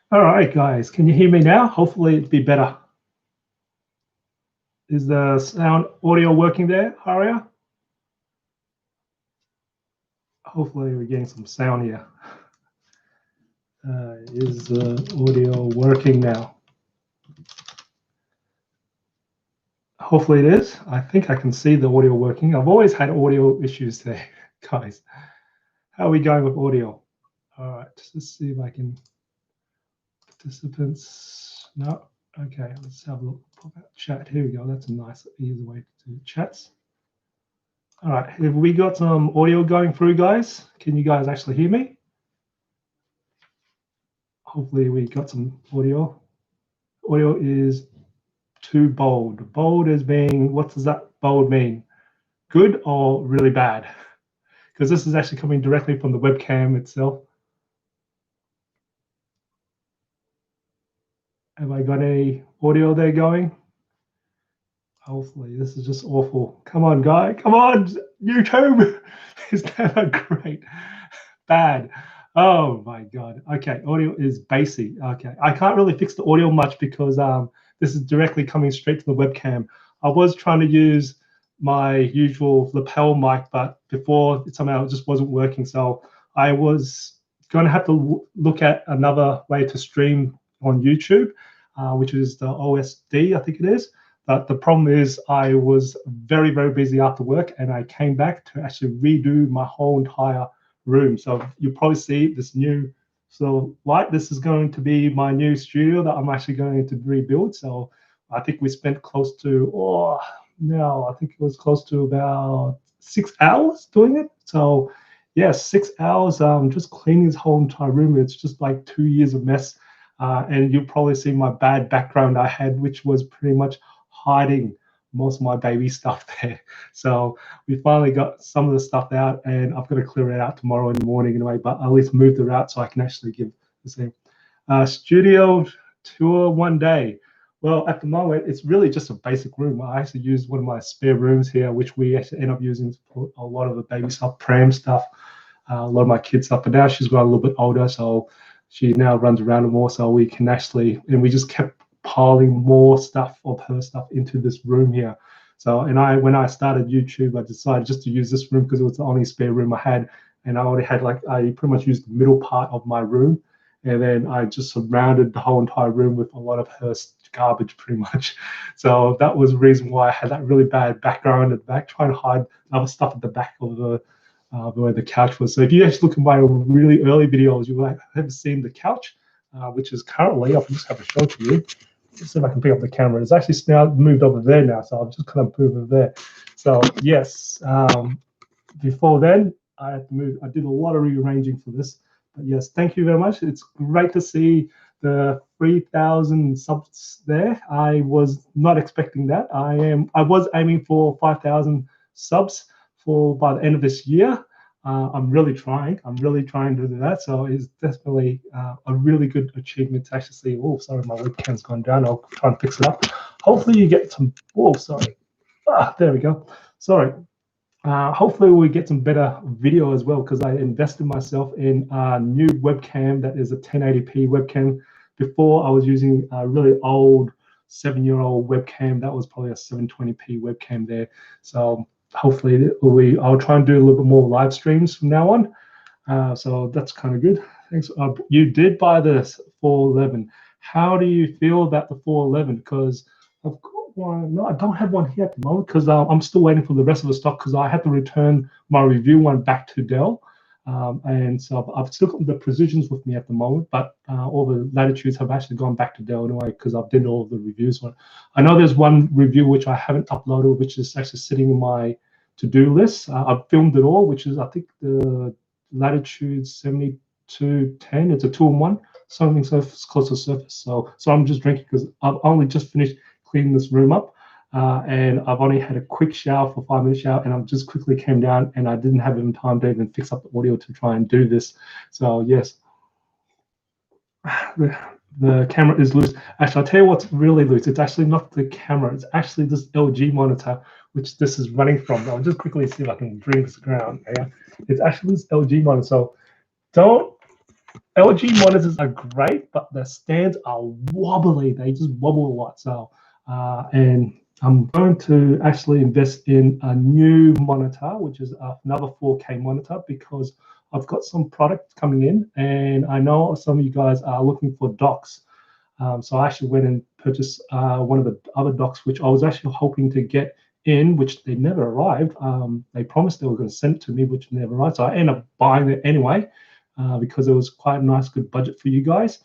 All right, guys, can you hear me now? Hopefully it'd be better. Is the sound audio working there, Haria? Hopefully we're getting some sound here. Is the audio working now? Hopefully it is. I think I can see the audio working. I've always had audio issues today, guys. How are we going with audio? All right, let's see if I can. Participants, no. Okay, let's have a look. Pop out chat. Here we go. That's a nice, easy way to do chats. All right, have we got some audio going through, guys? Can you guys actually hear me? Hopefully we got some audio. Audio is too bold. Bold as being, what does that bold mean? Good or really bad? Because this is actually coming directly from the webcam itself. Have I got any audio there going? Hopefully, this is just awful. Come on, guy. Come on, YouTube. Is never great. Bad. Oh my God. Okay, audio is basic. Okay, I can't really fix the audio much because this is directly coming straight to the webcam. I was trying to use my usual lapel mic, but before somehow it just wasn't working. So I was going to have to look at another way to stream on YouTube, which is the OSD, I think it is. But the problem is I was very, very busy after work and I came back to actually redo my whole entire room. So you'll probably see this new light. This is going to be my new studio that I'm actually going to rebuild. So I think we spent close to, I think it was close to about 6 hours doing it. So yes, 6 hours just cleaning this whole entire room. It's just like 2 years of mess. And you'll probably see my bad background I had, which was pretty much hiding most of my baby stuff there. So we finally got some of the stuff out and I've got to clear it out tomorrow in the morning anyway, but at least moved it out so I can actually give the same studio tour one day. Well, at the moment, it's really just a basic room. I actually used one of my spare rooms here, which we actually end up using for a lot of the baby stuff, pram stuff, a lot of my kids stuff. But now she's got a little bit older, so she now runs around more. So we can actually, and we just kept piling more stuff of her stuff into this room here. So, and when I started YouTube, I decided just to use this room because it was the only spare room I had. And I already had I pretty much used the middle part of my room. And then I just surrounded the whole entire room with a lot of her garbage pretty much. So that was the reason why I had that really bad background at the back, trying to hide other stuff at the back of the where the couch was. So if you actually look at my really early videos, you will have seen the couch, which is currently, I'll just have a show to you. Let's see if I can pick up the camera. It's actually now moved over there now, so I'll just kind of move it there. So yes, before then, I had to move. I did a lot of rearranging for this. But yes, thank you very much. It's great to see the 3,000 subs there. I was not expecting that. I was aiming for 5,000 subs by the end of this year. I'm really trying. I'm really trying to do that. So it's definitely a really good achievement to actually see. Oh, sorry, my webcam's gone down. I'll try and fix it up. Hopefully you get some. Oh, sorry. There we go. Sorry. Hopefully we get some better video as well because I invested myself in a new webcam that is a 1080p webcam. Before I was using a really old 7-year-old webcam that was probably a 720p webcam there. So hopefully I'll try and do a little bit more live streams from now on. So that's kind of good. Thanks. You did buy this 411. How do you feel about the 411? Because I've got one. No, I don't have one here at the moment because I'm still waiting for the rest of the stock because I had to return my review one back to Dell. And so I've still got the precisions with me at the moment, but all the latitudes have actually gone back to Dell anyway because I've done all of the reviews on it. I know there's one review which I haven't uploaded, which is actually sitting in my to-do list. I've filmed it all, which is I think the latitude 7210. It's a 2-in-1, something so close to the surface. So I'm just drinking because I've only just finished cleaning this room up. And I've only had a quick shower for 5 minutes shower, and I just quickly came down, and I didn't have even time to even fix up the audio to try and do this. So yes, the camera is loose. Actually, I'll tell you what's really loose. It's actually not the camera. It's actually this LG monitor, which this is running from. I'll just quickly see if I can bring this around. Yeah, it's actually this LG monitor. So don't LG monitors are great, but the stands are wobbly. They just wobble a lot. So, and I'm going to actually invest in a new monitor, which is another 4K monitor, because I've got some product coming in, and I know some of you guys are looking for docks. So I actually went and purchased one of the other docks, which I was actually hoping to get in, which they never arrived. They promised they were going to send it to me, which never arrived. So I ended up buying it anyway because it was quite a nice, good budget for you guys.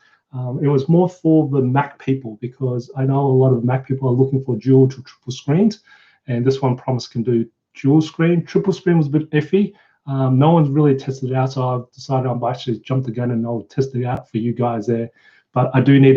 It was more for the Mac people, because I know a lot of Mac people are looking for dual to triple screens, and this one promised can do dual screen. Triple screen was a bit iffy. No one's really tested it out, so I've decided I'm actually jumped the gun and I'll test it out for you guys there. But I do need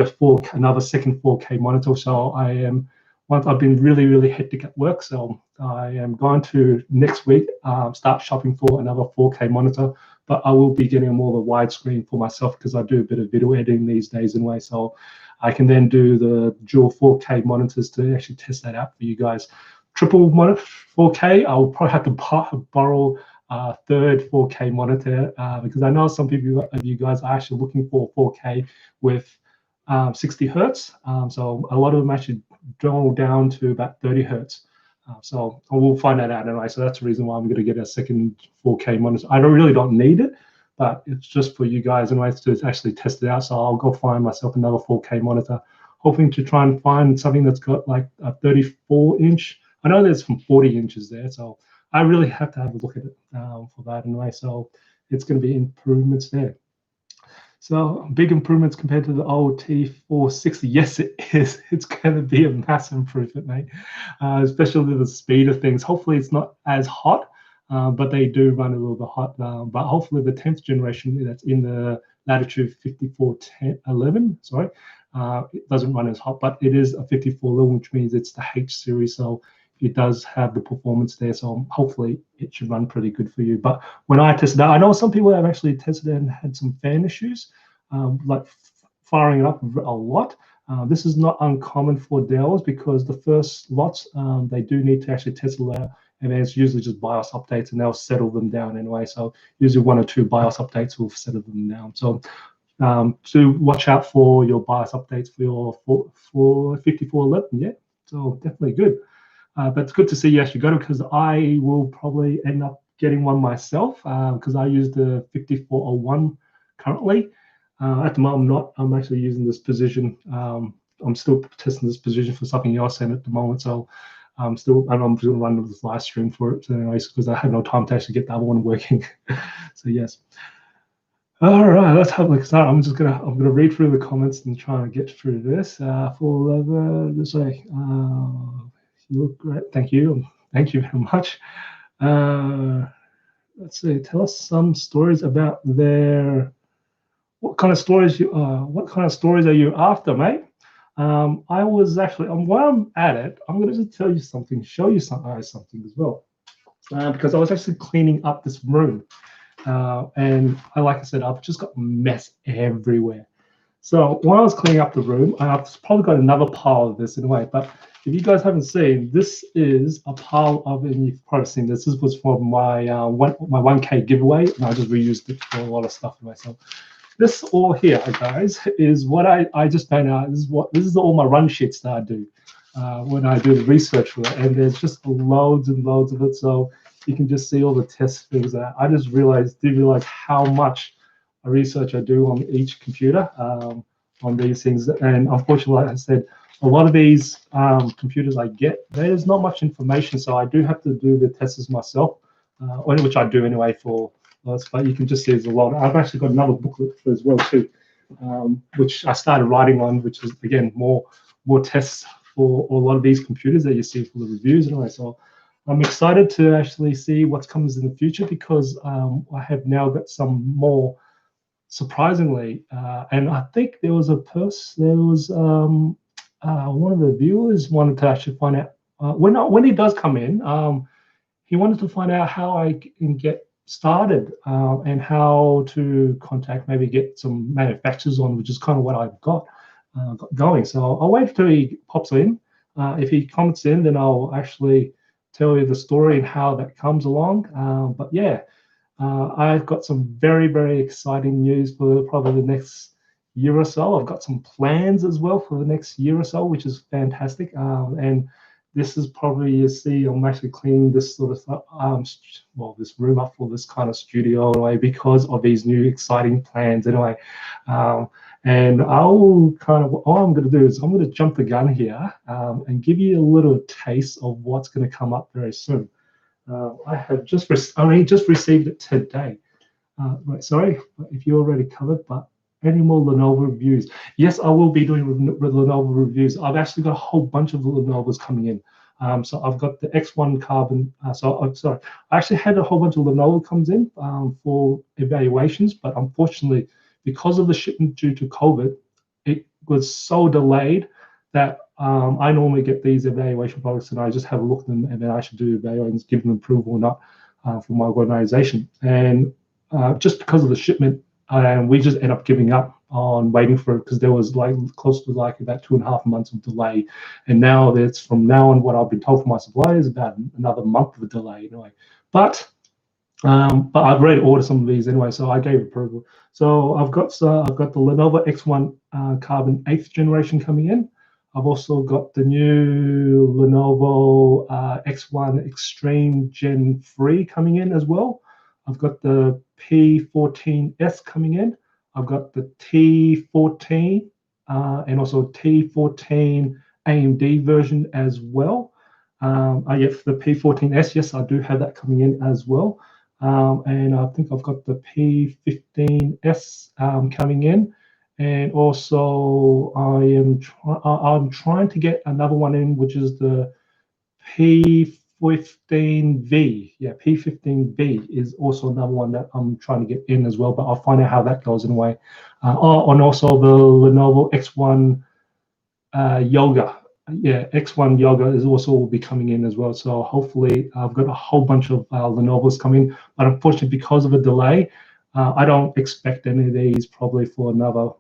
another second 4K monitor. So I've been really, really hectic at work. So I am going to next week start shopping for another 4K monitor. But I will be getting a more of a widescreen for myself, because I do a bit of video editing these days anyway. So I can then do the dual 4K monitors to actually test that out for you guys. Triple monitor 4K, I'll probably have to borrow a third 4K monitor because I know some people of you guys are actually looking for 4K with 60 hertz. So a lot of them actually draw down to about 30 hertz. So I will find that out anyway. So that's the reason why I'm going to get a second 4K monitor. I really don't need it, but it's just for you guys anyway to actually test it out. So I'll go find myself another 4K monitor, hoping to try and find something that's got like a 34-inch. I know there's some 40 inches there, so I really have to have a look at it for that anyway. So it's going to be improvements there. So big improvements compared to the old T460. Yes, it is. It's going to be a massive improvement, mate, especially the speed of things. Hopefully it's not as hot, but they do run a little bit hot. But hopefully the 10th generation that's in the Latitude 5411, sorry, it doesn't run as hot, but it is a 5411, which means it's the H series. So it does have the performance there, so hopefully it should run pretty good for you. But when I tested out, I know some people have actually tested it and had some fan issues, like firing it up a lot. This is not uncommon for Dells, because the first lots, they do need to actually test it out, and it's usually just BIOS updates, and they'll settle them down anyway. So usually 1 or 2 BIOS updates will settle them down. So to watch out for your BIOS updates for your for 5411, yeah, so definitely good. But it's good to see you actually got it, because I will probably end up getting one myself, because I use the 5401 currently. At the moment, I'm actually using this position. I'm still testing this position for something else at the moment. So I'm just going to run this live stream for it anyways, because I had no time to actually get the other one working. So yes. All right, let's have a look. So I'm gonna read through the comments and try and get through this. For this way. You look great. Thank you. Thank you very much. Let's see. Tell us some stories about what kind of stories are you after, mate? I was actually, while I'm at it, I'm going to just tell you something, show you something as well, because I was actually cleaning up this room, and like I said, I've just got mess everywhere. So while I was cleaning up the room, I've probably got another pile of this in a way, but if you guys haven't seen, this is a pile of, and you've probably seen this. This was from my my 1K giveaway, and I just reused it for a lot of stuff for myself. This all here, guys, is what I just found out. This is all my run sheets that I do when I do the research for it, and there's just loads and loads of it. So you can just see all the test things that I just did realize how much research I do on each computer on these things. And unfortunately, like I said, a lot of these computers I get, there's not much information, so I do have to do the tests myself, which I do anyway for us. But you can just see there's a lot. I've actually got another booklet as well too, which I started writing on, which is again more tests for a lot of these computers that you see for the reviews anyway. So I'm excited to actually see what comes in the future, because I have now got some more, surprisingly, and I think there was one of the viewers wanted to actually find out when he does come in, he wanted to find out how I can get started and how to contact, maybe get some manufacturers on, which is kind of what I've got going. So I'll wait till he pops in. If he comments in, then I'll actually tell you the story and how that comes along. But yeah, I've got some very, very exciting news for probably the next year or so. I've got some plans as well for the next year or so, which is fantastic. And this is probably, you see, I'm actually cleaning this sort of well, this room up for this kind of studio anyway, because of these new exciting plans anyway. And I'll kind of, all I'm going to do is I'm going to jump the gun here and give you a little taste of what's going to come up very soon. I have just only just received it today. Right, sorry if you already covered, but any more Lenovo reviews? Yes, I will be doing Lenovo reviews. I've actually got a whole bunch of Lenovos coming in. So I've got the X1 Carbon. Sorry, I actually had a whole bunch of Lenovo comes in for evaluations, but unfortunately, because of the shipment due to COVID, it was so delayed that I normally get these evaluation products and I just have a look at them and then I should do evaluations, give them approval or not for my organization. And just because of the shipment, and we just end up giving up on waiting for it because there was like close to like about 2.5 months of delay. And now it's from now on what I've been told from my suppliers about another month of a delay anyway. But I've already ordered some of these anyway, so I gave approval. So I've got the Lenovo X1 Carbon 8th generation coming in. I've also got the new Lenovo X1 Extreme Gen 3 coming in as well. I've got the P14S coming in. I've got the T14 and also T14 AMD version as well. Yes, the P14S, yes, I do have that coming in as well. And I think I've got the P15S coming in. And also I'm trying to get another one in, which is the P15V. Yeah, P15V is also another one that I'm trying to get in as well, but I'll find out how that goes in a way. And also the Lenovo X1 Yoga. Yeah, X1 Yoga is also will be coming in as well. So hopefully I've got a whole bunch of Lenovo's coming, but unfortunately because of a delay, I don't expect any of these probably for another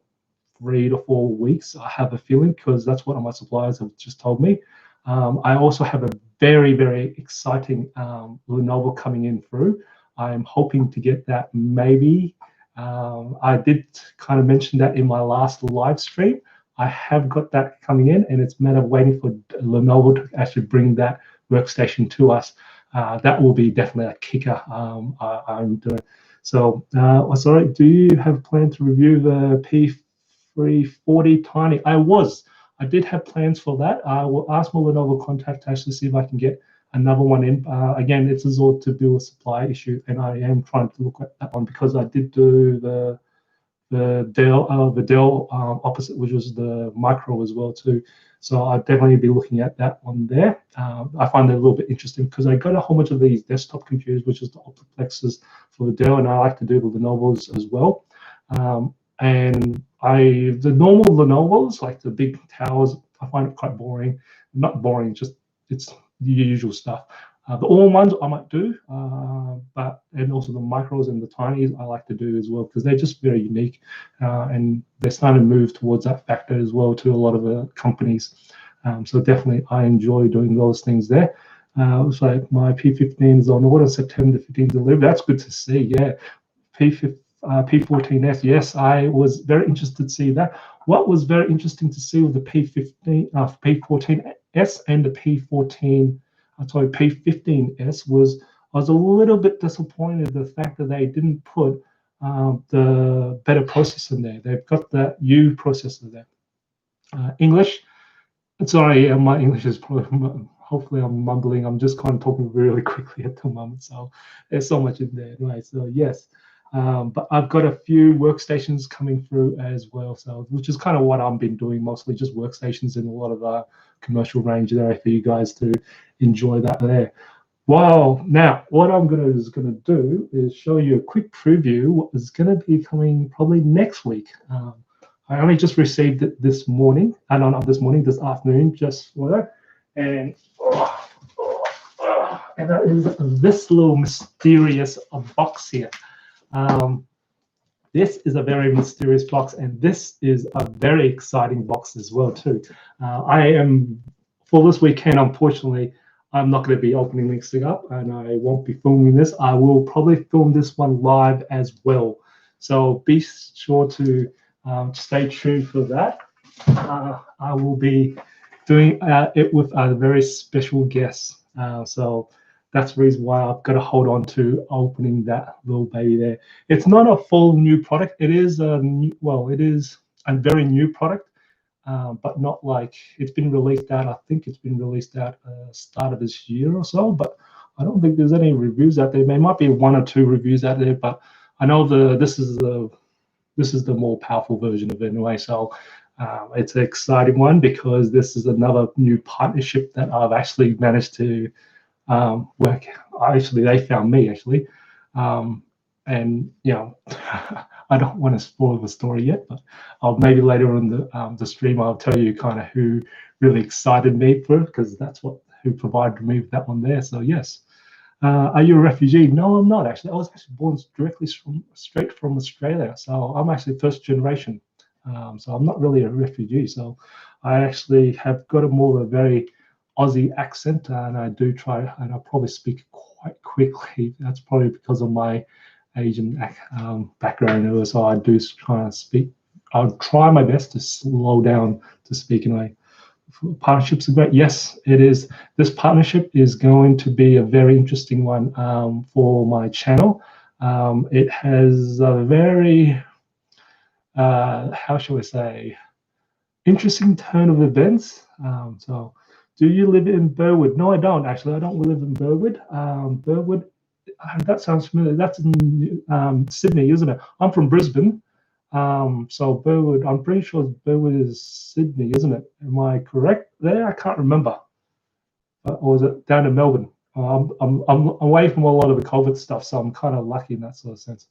3 to 4 weeks. I have a feeling because that's what my suppliers have just told me. I also have a very, very exciting Lenovo coming in through. I'm hoping to get that maybe. I did kind of mention that in my last live stream. I have got that coming in, and it's a matter of waiting for Lenovo to actually bring that workstation to us. That will be definitely a kicker. I'm doing. So, sorry, do you have a plan to review the P340 Tiny? I did have plans for that. I will ask my Lenovo contact to actually see if I can get another one in. Again, this is all to do with supply issue, and I am trying to look at that one because I did do the Dell opposite, which was the micro as well too. So I'll definitely be looking at that one there. I find it a little bit interesting because I got a whole bunch of these desktop computers, which is the Optiplexes for the Dell, and I like to do the Lenovo's as well. And the normal Lenovo's, like the big towers, I find it quite boring. Not boring, just it's the usual stuff. The all-in-ones I might do, and also the micros and the tinies I like to do as well because they're just very unique, and they're starting to move towards that factor as well to a lot of the companies. So definitely I enjoy doing those things there. Looks like my P15 is on order, September 15th delivery. That's good to see. Yeah, P14S. Yes, I was very interested to see that. What was very interesting to see with the P14S and the P15S was I was a little bit disappointed the fact that they didn't put the better processor in there. They've got the U processor there. English. Sorry, my English is probably, hopefully I'm mumbling. I'm just kind of talking really quickly at the moment. So there's so much in there. Anyway, so yes. But I've got a few workstations coming through as well, so which is kind of what I've been doing, mostly just workstations and a lot of commercial range there for you guys to enjoy that there. Wow! Now, what I'm gonna do is show you a quick preview what is gonna be coming probably next week. I only just received it this morning, and not this morning, this afternoon, just for that, and that is this little mysterious box here. This is a very mysterious box, and this is a very exciting box as well too. I am, for this weekend, unfortunately, I'm not going to be opening this thing up, and I won't be filming this. I will probably film this one live as well. So be sure to stay tuned for that. I will be doing it with a very special guest. So that's the reason why I've got to hold on to opening that little baby there. It's not a full new product. It is a new, well, it is a very new product, but not like it's been released out. I think it's been released out start of this year or so, but I don't think there's any reviews out there. There might be one or two reviews out there, but I know this is the more powerful version of it anyway. So it's an exciting one because this is another new partnership that I've actually managed to work. Actually, they found me actually, and I don't want to spoil the story yet, but I'll maybe later on the stream I'll tell you kind of who really excited me for it, because that's who provided me with that one there. So yes. Are you a refugee? No, I'm not actually. I was actually born straight from Australia, so I'm actually first generation. So I'm not really a refugee. So I actually have got a more of a very Aussie accent, and I do try, and I probably speak quite quickly. That's probably because of my Asian background. So I do try to speak. I'll try my best to slow down to speak in a way. Partnerships are great. Yes, it is. This partnership is going to be a very interesting one for my channel. It has a very, how shall we say, interesting turn of events. So, do you live in Burwood? No, I don't actually. I don't live in Burwood. Burwood, that sounds familiar. That's in Sydney, isn't it? I'm from Brisbane. So Burwood, I'm pretty sure Burwood is Sydney, isn't it? Am I correct there? I can't remember. Or is it down in Melbourne? I'm away from a lot of the COVID stuff, so I'm kind of lucky in that sort of sense.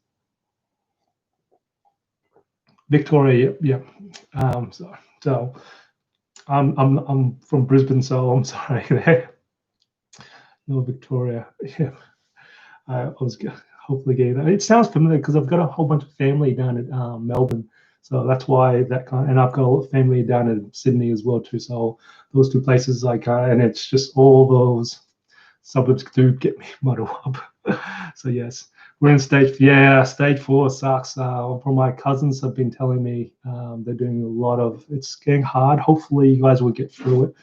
Victoria, yeah. So I'm from Brisbane, so I'm sorry there. No, Victoria. Yeah, I was hopefully getting that. It sounds familiar because I've got a whole bunch of family down at Melbourne. So that's why and I've got a family down in Sydney as well too. So those two places, and it's just all those suburbs do get me muddled up. So yes, we're in stage 4 sucks. From my cousins have been telling me they're doing a lot of, it's getting hard. Hopefully you guys will get through it.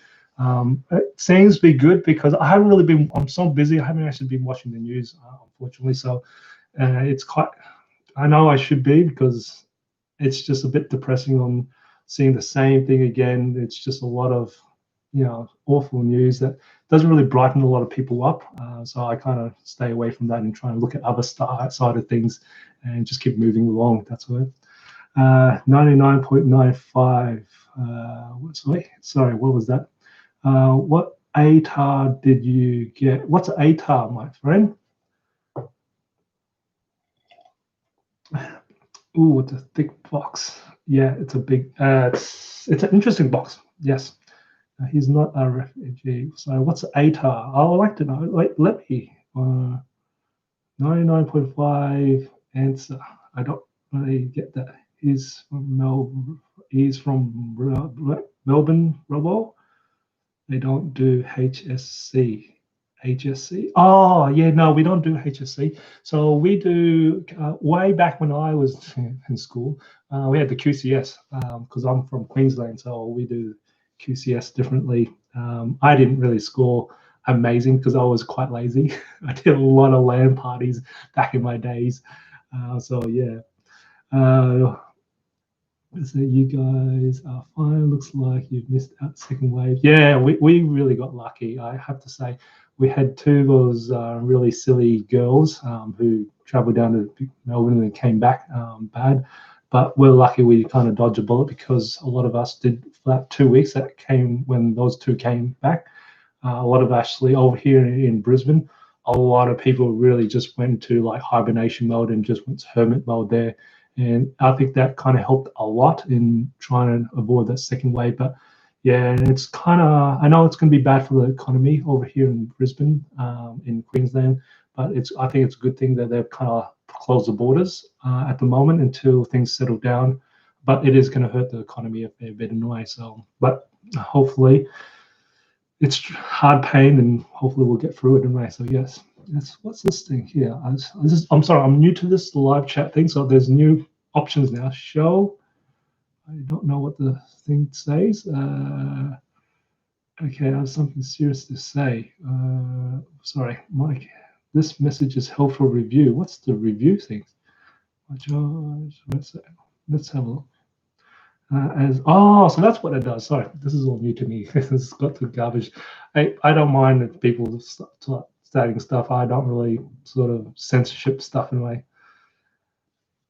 It seems to be good because I haven't really been, I'm so busy. I haven't actually been watching the news, unfortunately. So it's quite, I know I should be, because it's just a bit depressing on seeing the same thing again. It's just a lot of, awful news that doesn't really brighten a lot of people up. So I kind of stay away from that and try and look at other side of things and just keep moving along. That's what. 99.95. Sorry, what was that? What ATAR did you get? What's ATAR, my friend? Ooh, it's a thick box. Yeah, it's a big. It's an interesting box. Yes, he's not a refugee. So what's ATAR? I would like to know. Wait, let me. 99.5 answer. I don't really get that. He's from Melbourne. He's from Melbourne, Robo. They don't do HSC. HSC. Oh, yeah, no, we don't do HSC. So we do, way back when I was in school, we had the QCS, because I'm from Queensland, so we do QCS differently. I didn't really score amazing because I was quite lazy. I did a lot of LAN parties back in my days. So yeah. So you guys are fine. Looks like you've missed out second wave. Yeah, we really got lucky. I have to say, we had two of those really silly girls who traveled down to Melbourne and came back bad. But we're lucky we kind of dodged a bullet, because a lot of us did for that 2 weeks that came when those two came back. A lot of actually over here in Brisbane, a lot of people really just went to like hibernation mode and just went to hermit mode there. And I think that kind of helped a lot in trying to avoid that second wave. But yeah, and it's kind of, I know it's going to be bad for the economy over here in Brisbane, in Queensland, but I think it's a good thing that they've kind of closed the borders at the moment until things settle down. But it is going to hurt the economy a fair bit anyway. So, but hopefully it's hard pain, and hopefully we'll get through it anyway. So yes, what's this thing here? I'm sorry, I'm new to this live chat thing, so there's new options now. Show. I don't know what the thing says. Okay, I have something serious to say. Sorry, Mike. This message is held for review. What's the review thing? Let's have a look. So that's what it does. Sorry, this is all new to me. This has got the garbage. I don't mind if people starting stuff. I don't really sort of censorship stuff anyway.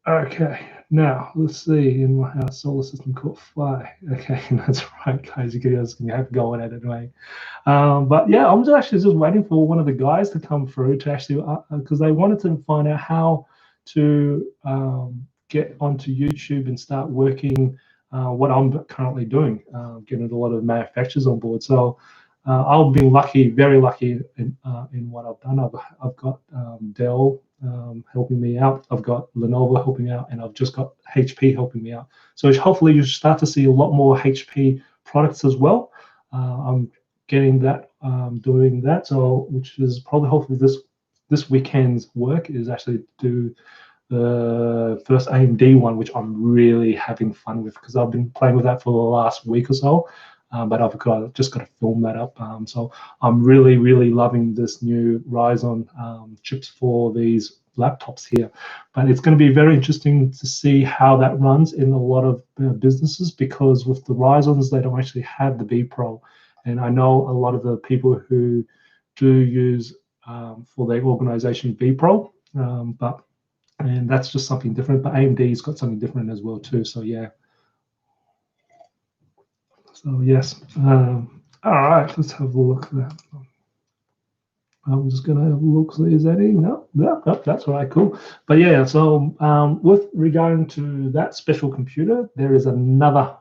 Okay, now let's see. In my house, solar system caught fire. Okay, that's right, guys. You guys can have go at it anyway. But yeah, I'm just waiting for one of the guys to come through to actually, because they wanted to find out how to get onto YouTube and start working what I'm currently doing, getting a lot of manufacturers on board. So I've been lucky, very lucky in what I've done. I've got Dell helping me out. I've got Lenovo helping me out, and I've just got HP helping me out. So hopefully you start to see a lot more HP products as well. I'm getting that, doing that. So which is probably hopefully this weekend's work is actually do the first AMD one, which I'm really having fun with because I've been playing with that for the last week or so. But I've just got to film that up. So I'm really, really loving this new Ryzen chips for these laptops here. But it's going to be very interesting to see how that runs in a lot of businesses, because with the Ryzens, they don't actually have the B Pro. And I know a lot of the people who do use for their organization B Pro, and that's just something different. But AMD's got something different as well too. So yeah. So yes. All right, let's have a look at that. I'm just gonna have a look. Is that in? No, that's all right, cool. But yeah, so with regarding to that special computer, there is another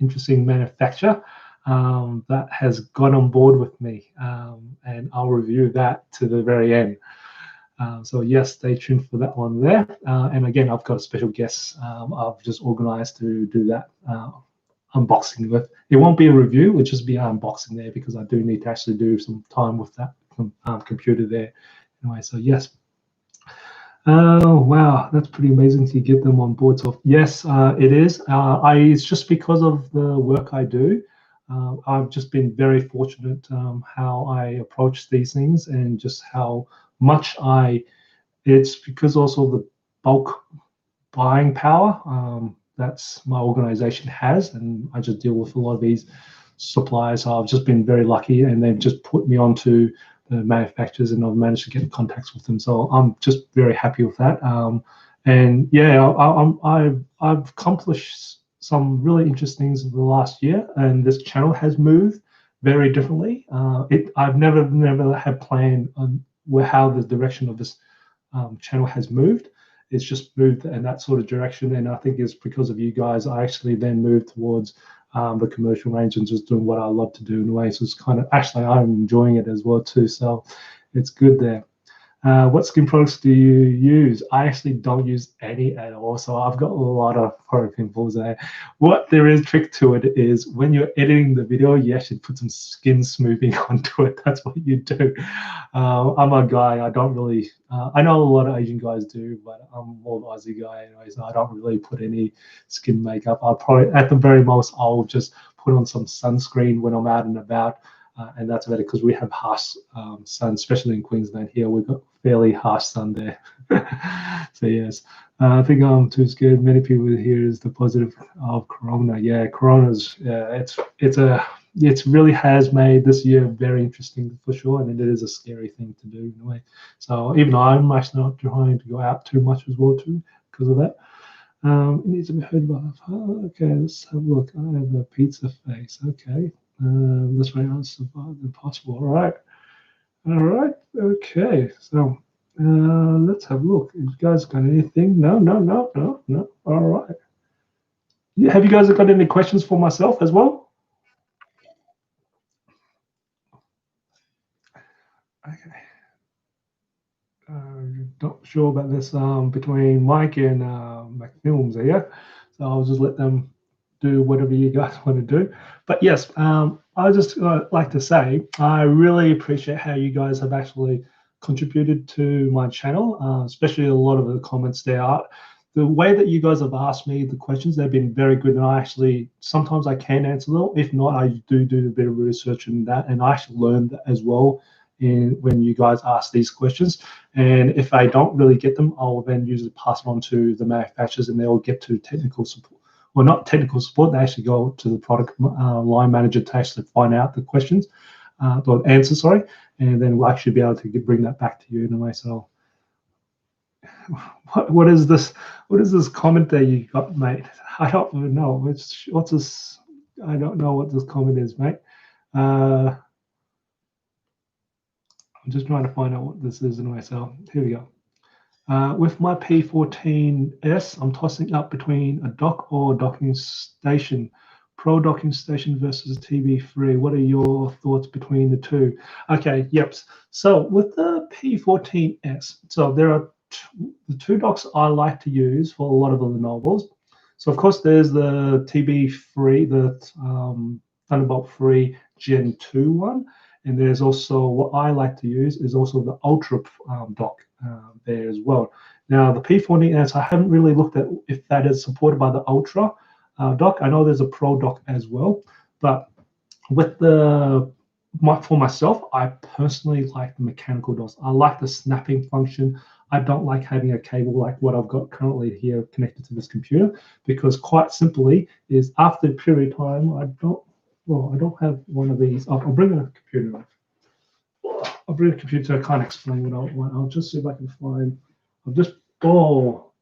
interesting manufacturer that has got on board with me, and I'll review that to the very end. So yes, stay tuned for that one there. And again, I've got a special guest I've just organized to do that unboxing with. It won't be a review, it'll just be an unboxing there, because I do need to actually do some time with that computer there. Anyway, so yes. Oh wow, that's pretty amazing to get them on board. So yes, it is. It's just because of the work I do. I've just been very fortunate how I approach these things, and just how much it's because also the bulk buying power that's my organization has, and I just deal with a lot of these suppliers. So I've just been very lucky, and they've just put me onto the manufacturers, and I've managed to get in contacts with them. So I'm just very happy with that. And yeah, I've accomplished some really interesting things in the last year, and this channel has moved very differently. I've never had planned on how the direction of this channel has moved. It's just moved in that sort of direction, and I think it's because of you guys. I actually then moved towards the commercial range and just doing what I love to do in a way. So it's kind of actually I'm enjoying it as well too. So it's good there. What skin products do you use? I actually don't use any at all, so I've got a lot of product pimples there. What there is trick to it is when you're editing the video, you actually put some skin smoothing onto it. That's what you do. I'm a guy, I don't really, I know a lot of Asian guys do, but I'm more of an Aussie guy anyway, so I don't really put any skin makeup. I'll probably, at the very most, I'll just put on some sunscreen when I'm out and about. And that's about it, because we have harsh sun, especially in Queensland here. We've got fairly harsh sun there. So yes, I think I'm too scared. Many people here is the positive of Corona. Yeah, Corona's it really has made this year very interesting for sure, and it is a scary thing to do in a way. So even I'm actually not trying to go out too much as well too because of that. It needs to be heard about. Oh, okay, let's have a look. I have a pizza face. Okay. This way on survive impossible. All right. Okay. So let's have a look. You guys got anything? No. All right. Yeah, have you guys got any questions for myself as well? Okay. Not sure about this between Mike and McFilms here. So I'll just let them do whatever you guys want to do. But yes, I just like to say I really appreciate how you guys have actually contributed to my channel, especially a lot of the comments there. The way that you guys have asked me the questions, they've been very good, and I actually sometimes I can answer them. If not, I do a bit of research in that, and I actually learned that as well when you guys ask these questions. And if I don't really get them, I'll then usually pass it on to the manufacturers, and they'll get to technical support. Well, not technical support, they actually go to the product line manager to actually find out the questions, or answers, sorry, and then we'll actually be able to bring that back to you in a way. So what is this? What is this comment that you got, mate? I don't know. What's this? I don't know what this comment is, mate. I'm just trying to find out what this is in a way. So here we go. With my P14S, I'm tossing up between a dock or docking station, Pro docking station versus a TB3. What are your thoughts between the two? Okay, yep. So with the P14S, so there are the two docks I like to use for a lot of the Lenovo's. So of course there's the TB3, the Thunderbolt 3 Gen 2 one, and there's also what I like to use is also the Ultra dock there as well. Now the P14S, I haven't really looked at if that is supported by the Ultra dock. I know there's a Pro dock as well, but with for myself, I personally like the mechanical docks. I like the snapping function. I don't like having a cable like what I've got currently here connected to this computer, because quite simply is after a period of time, I don't have one of these. I'll bring a computer. I'll bring a computer. I can't explain what I want. I'll just see if I can find.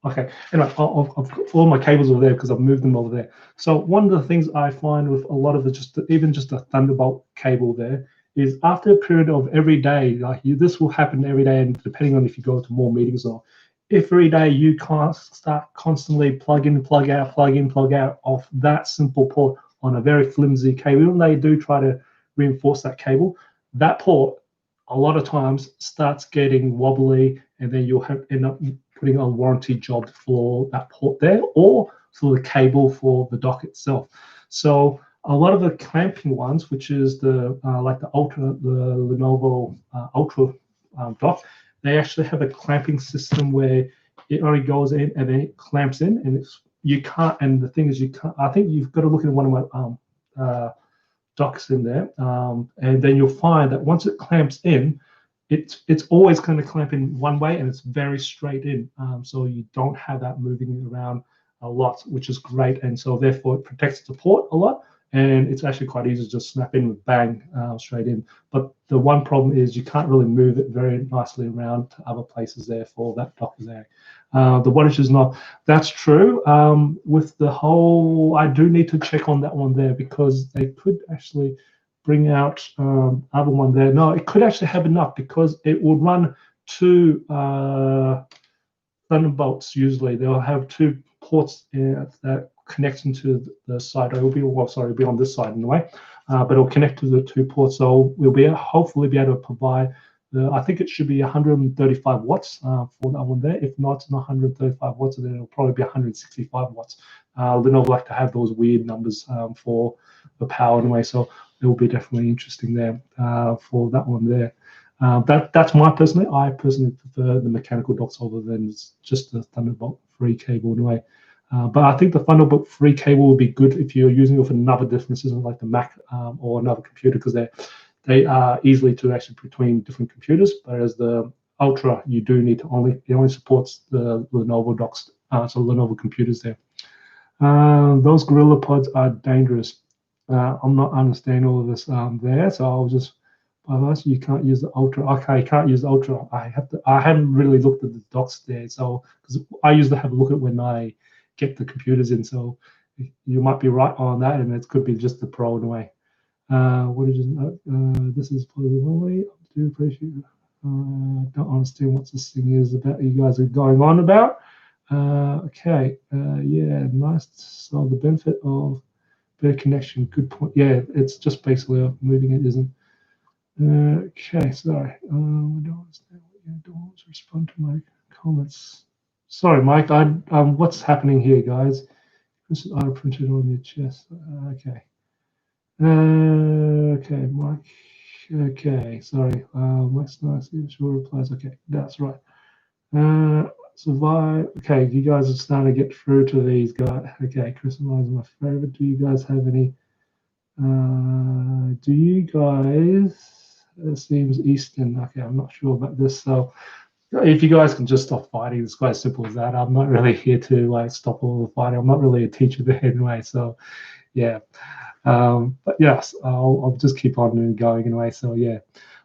Okay. Anyway, I've got all my cables over there because I've moved them over there. So one of the things I find with a lot of even just a Thunderbolt cable there is after a period of every day, this will happen every day, and depending on if you go to more meetings or every day, you can't start constantly plug in, plug out, plug in, plug out of that simple port on a very flimsy cable. Even they do try to reinforce that cable, that port a lot of times starts getting wobbly, and then you'll end up putting a warranty job for that port there or for the cable for the dock itself. So a lot of the clamping ones, which is the like the Lenovo Ultra dock, they actually have a clamping system where it only goes in and then it clamps in, and you can't. And the thing is, you can't. I think you've got to look at one of my docks in there, and then you'll find that once it clamps in, it's always going to clamp in one way, and it's very straight in. So you don't have that moving around a lot, which is great, and so therefore it protects the port a lot. And it's actually quite easy to just snap in with bang straight in. But the one problem is you can't really move it very nicely around to other places there for that dock there. The wattage is not, that's true. With the whole, I do need to check on that one there, because they could actually bring out other one there. No, it could actually have enough, because it will run two Thunderbolts usually. They'll have two ports that connect into the side. It'll be it'll be on this side in a way, but it'll connect to the two ports. So we'll hopefully be able to provide I think it should be 135 watts for that one there. If not, it's not 135 watts, then it'll probably be 165 watts. Lenovo like to have those weird numbers for the power anyway, so it will be definitely interesting there for that one there. That's I personally prefer the mechanical docks over than just the Thunderbolt 3 cable anyway. But I think the Thunderbolt 3 cable would be good if you're using it with another different system like the Mac or another computer, because they are easily to actually between different computers. Whereas the Ultra, you do need to it only supports the Lenovo docks, so Lenovo computers there. Those Gorilla Pods are dangerous. I'm not understanding all of this there, so I'll just. You can't use the Ultra. Okay, can't use the Ultra. I haven't really looked at the docks there, so because I usually have a look at when I get the computers in. So you might be right on that, and it could be just the Pro in a way. What is this is probably. I do appreciate it. Don't understand what this thing is about. You guys are going on about. Okay. Yeah. Nice. So the benefit of better connection. Good point. Yeah. It's just basically moving it, isn't. Okay, sorry. I don't understand what you're doing. Respond to my comments. Sorry, Mike. What's happening here, guys? This is auto printed on your chest. Okay. Okay, Mike. Okay, sorry. Mike's nice. Sure replies. Okay, that's right. Survive. Okay, you guys are starting to get through to these guys. Okay, Christmas is my favorite. Do you guys have any? Do you guys? It seems Eastern. Okay, I'm not sure about this. So if you guys can just stop fighting, it's quite simple as that. I'm not really here to like stop all the fighting. I'm not really a teacher there anyway. So yeah. But yes, I'll just keep on going anyway. So yeah,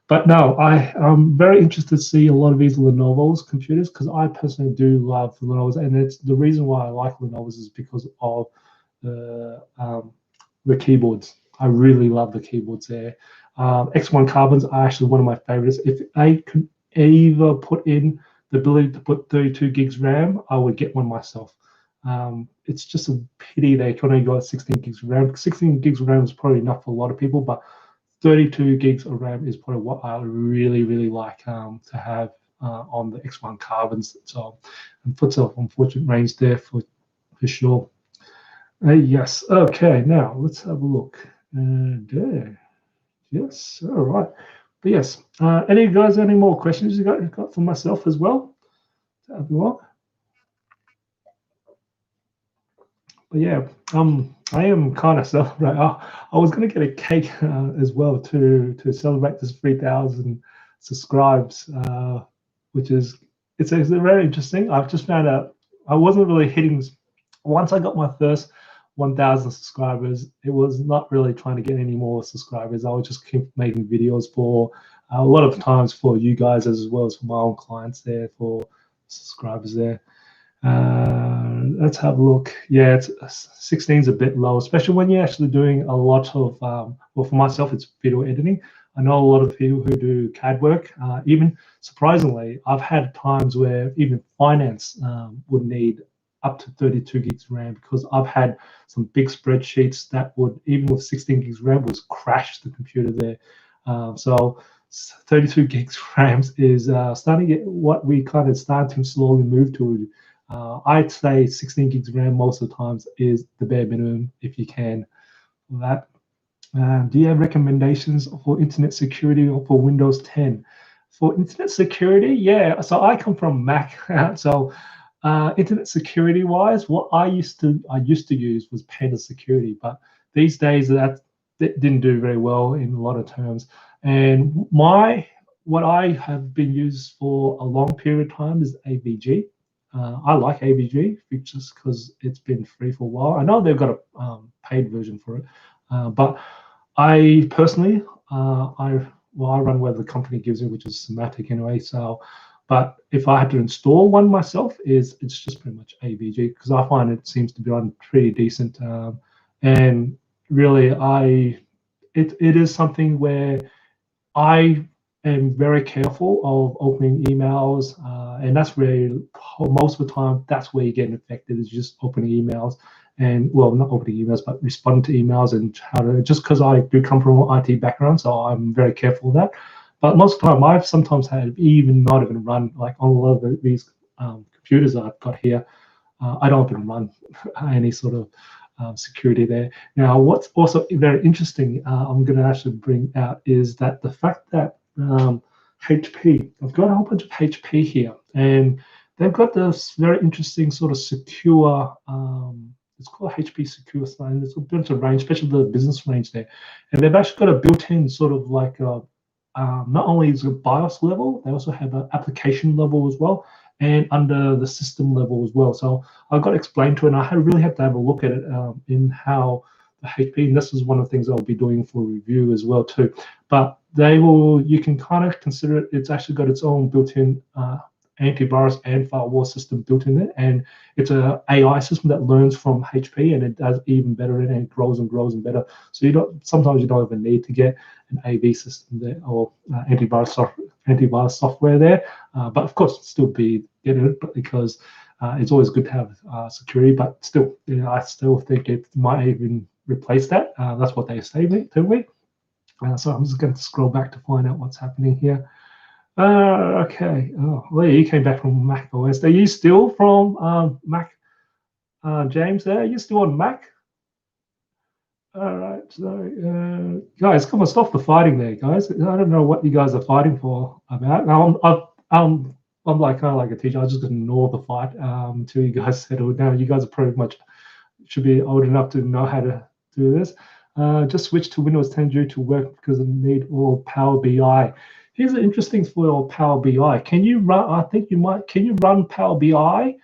but no, I'm very interested to see a lot of these Lenovo's computers because I personally do love Lenovo's, and it's the reason why I like Lenovo's is because of the keyboards. I really love the keyboards there. X1 Carbons are actually one of my favorites. If I could either put in the ability to put 32 gigs RAM, I would get one myself. It's just a pity they can only got 16 gigs of RAM. 16 gigs of RAM is probably enough for a lot of people, but 32 gigs of RAM is probably what I really, really like to have on the X1 Carbons. So it puts an unfortunate range there for sure. Yes. Okay. Now let's have a look. There. Yes. All right. But yes. Any guys? Any more questions you got for myself as well? Everyone. But yeah, I am kind of celebrate. I was gonna get a cake as well to celebrate this 3,000 subscribes, which is it's very interesting. I've just found out I wasn't really hitting. Once I got my first 1,000 subscribers, it was not really trying to get any more subscribers. I would just keep making videos for a lot of times for you guys as well as for my own clients there for subscribers there. Let's have a look. Yeah, it's 16 is a bit low, especially when you're actually doing a lot of, well, for myself, it's video editing. I know a lot of people who do CAD work. Even surprisingly, I've had times where even finance would need up to 32 gigs RAM because I've had some big spreadsheets that would, even with 16 gigs RAM, was crash the computer there. So 32 gigs RAMs is starting to get what we kind of start to slowly move to. I'd say 16 gigs RAM most of the times is the bare minimum if you can. That. Do you have recommendations for internet security or for Windows 10? For internet security, yeah. So I come from Mac, so internet security wise, what I used to use was Panda Security, but these days that didn't do very well in a lot of terms. And what I have been used for a long period of time is AVG. I like AVG just because it's been free for a while. I know they've got a paid version for it, but I personally, I run where the company gives it, which is Semantic anyway. So, but if I had to install one myself, it's just pretty much AVG because I find it seems to be on pretty decent. And really, it is something where I am very careful of opening emails, and that's where most of the time that's where you get infected is just opening emails, and well, not opening emails, but responding to emails and how to. Just because I do come from an IT background, so I'm very careful of that. But most of the time, I've sometimes had even not even run like on a lot of these computers that I've got here. I don't even run any sort of security there. Now, what's also very interesting, I'm going to actually bring out is that the fact that HP, I've got a whole bunch of HP here, and they've got this very interesting sort of secure, it's called HP Secure Sign. It's a bunch of range, especially the business range there. And they've actually got a built-in sort of like not only is it BIOS level, they also have an application level as well, and under the system level as well. So I got explained to it, and I really had to have a look at it in how the HP, and this is one of the things I'll be doing for review as well too. But you can kind of consider it, it's actually got its own built-in antivirus and firewall system built in it, and it's a AI system that learns from HP, and it does even better and it grows and grows and better. So sometimes you don't even need to get an AV system there or antivirus software there, but of course still be get it because it's always good to have security. But still, I still think it might even replace that. That's what they say to me. So I'm just going to scroll back to find out what's happening here. Okay. Oh, well, you came back from Mac OS. Are you still from Mac James there. You still on Mac? All right, so guys, come on, stop the fighting there, guys. I don't know what you guys are fighting for about. I'm like kind of like a teacher. I just ignore the fight until you guys settle down. You guys are pretty much should be old enough to know how to do this. Just switch to Windows 10 due to work because of the need or Power BI. Here's an interesting for Power BI. Can you run? I think you might. Can you run Power BI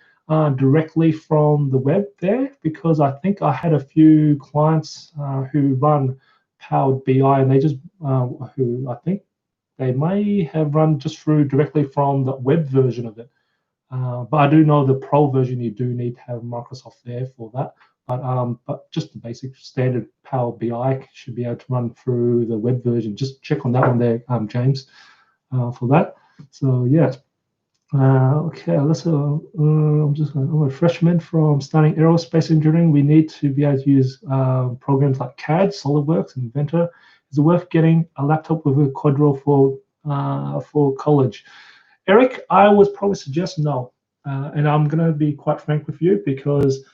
directly from the web there? Because I think I had a few clients who run Power BI and they just who I think they may have run just through directly from the web version of it. But I do know the pro version you do need to have Microsoft there for that. But just the basic standard Power BI should be able to run through the web version. Just check on that one there, James, for that. So yeah. Okay, I'm a freshman from studying aerospace engineering. We need to be able to use programs like CAD, SolidWorks, Inventor. Is it worth getting a laptop with a Quadro for college? Eric, I would probably suggest no. And I'm going to be quite frank with you because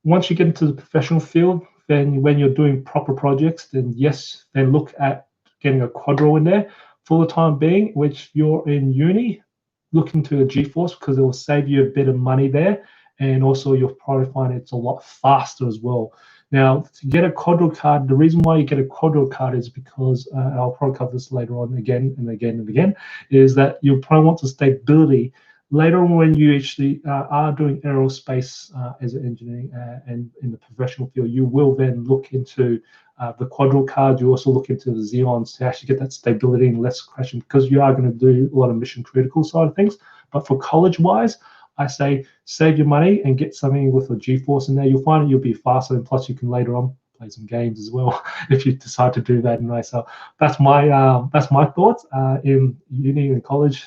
once you get into the professional field, then when you're doing proper projects, then yes, then look at getting a Quadro in there. For the time being, which you're in uni, look into a GeForce because it will save you a bit of money there. And also you'll probably find it's a lot faster as well. Now, to get a Quadro card, the reason why you get a Quadro card is because, I'll probably cover this later on again and again and again, is that you'll probably want the stability. Later on when you actually are doing aerospace as an engineer and in the professional field, you will then look into the Quadro card. You also look into the Xeons to actually get that stability and less crashing because you are going to do a lot of mission critical side of things. But for college-wise, I say save your money and get something with a GeForce in there. You'll find you'll be faster, and plus you can later on play some games as well if you decide to do that. Anyway, so that's my thoughts in uni and college.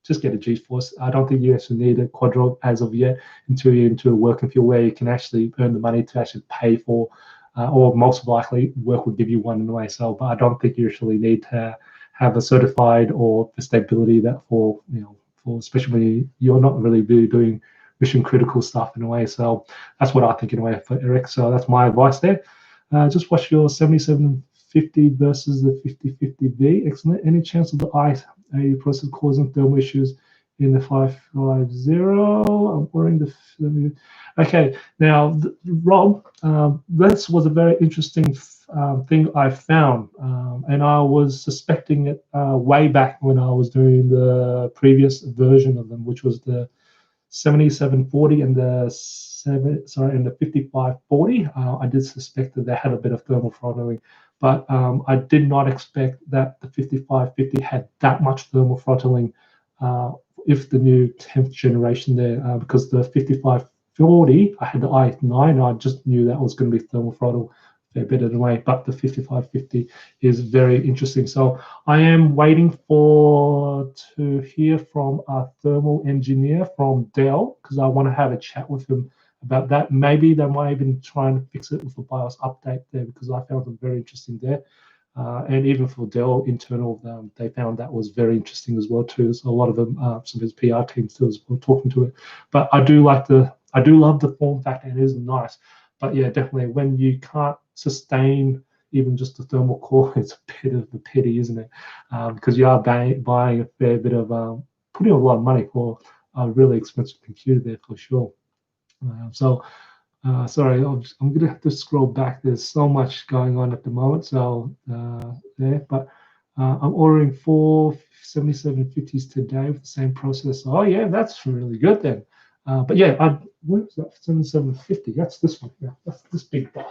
Just get a GeForce. I don't think you actually need a Quadro as of yet until you're into a working field where you can actually earn the money to actually pay for, or most likely work will give you one anyway. So, but I don't think you actually need to have a certified or the stability that for especially when you're not really doing mission critical stuff in a way. So that's what I think in a way for Eric. So that's my advice there. Just watch your 7750 versus the 5050B. Excellent. Any chance of the IA process causing thermal issues in the 550? I'm worrying the. Okay, now Rob, this was a very interesting thing I found, and I was suspecting it way back when I was doing the previous version of them, which was the 7740 and the 5540. I did suspect that they had a bit of thermal throttling, but I did not expect that the 5550 had that much thermal throttling if the new 10th generation there, because the 5540, I had the i9, and I just knew that was going to be thermal throttle a bit in a way, but the 5550 is very interesting. So I am waiting to hear from a thermal engineer from Dell because I want to have a chat with him about that. Maybe they might even try and fix it with a BIOS update there because I found them very interesting there. And even for Dell internal, they found that was very interesting as well too. So a lot of them, some of his PR teams too, as well, talking to it. But I do love the form factor. It is nice. But yeah, definitely when you can't sustain even just the thermal core, it's a bit of a pity, isn't it? Because you are buying a fair bit of, putting a lot of money for a really expensive computer there for sure. Sorry, I'm going to have to scroll back. There's so much going on at the moment. So there, but I'm ordering 4 7750s today with the same processor. Oh yeah, that's really good then. But yeah, where's that 7750? That's this one. Yeah, that's this big bar.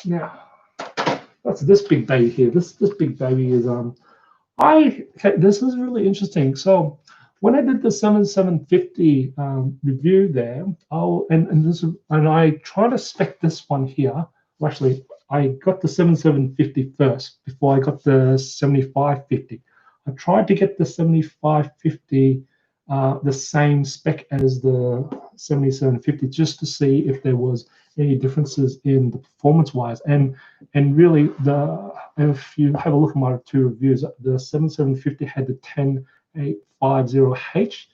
Now, that's this big baby here. This big baby is okay, this is really interesting. So when I did the 7750 review there, and I tried to spec this one here. Well, actually, I got the 7750 first before I got the 7550. I tried to get the 7550 the same spec as the 7750 just to see if there was any differences in the performance-wise. And really, if you have a look at my two reviews, the 7750 had the 10850H,